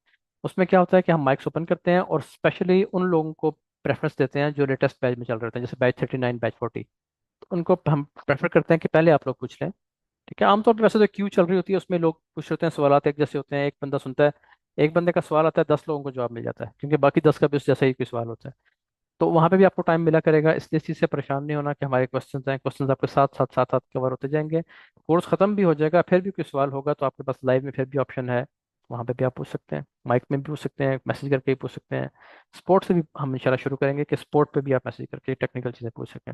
उसमें क्या होता है कि हम माइक्स ओपन करते हैं और स्पेशली उन लोगों को प्रेफरेंस देते हैं जो लेटेस्ट बैच में चल रहे होते हैं, जैसे बैच 39, बैच 40। तो उनको हम प्रेफर करते हैं कि पहले आप लोग पूछ लें। ठीक है, आमतौर पर वैसे तो क्यू चल रही होती है, उसमें लोग पूछ रहे होते हैं, सवाल एक जैसे होते हैं, एक बंदा सुनता है, एक बंदे का सवाल आता है, 10 लोगों को जवाब मिल जाता है, क्योंकि बाकी 10 का भी उस जैसा ही कोई सवाल होता है। तो वहाँ पे भी आपको टाइम मिला करेगा, इसलिए इस चीज़ से परेशान नहीं होना कि हमारे क्वेश्चंस हैं, क्वेश्चंस आपके साथ साथ साथ साथ कवर होते जाएंगे। कोर्स खत्म भी हो जाएगा, फिर भी कोई सवाल होगा तो आपके पास लाइव में फिर भी ऑप्शन है, वहाँ पे भी आप पूछ सकते हैं, माइक में भी पूछ सकते हैं, मैसेज करके भी पूछ सकते हैं। स्पोर्ट से भी हम इंशाल्लाह शुरू करेंगे कि स्पोर्ट पे भी आप मैसेज करके टेक्निकल चीज़ें पूछ सकें।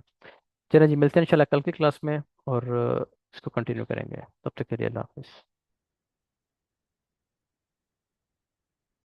चलिए जी, मिलते हैं इंशाल्लाह कल की क्लास में, और इसको कंटिन्यू करेंगे। तब तक के लिए अल्लाह हाफिज़।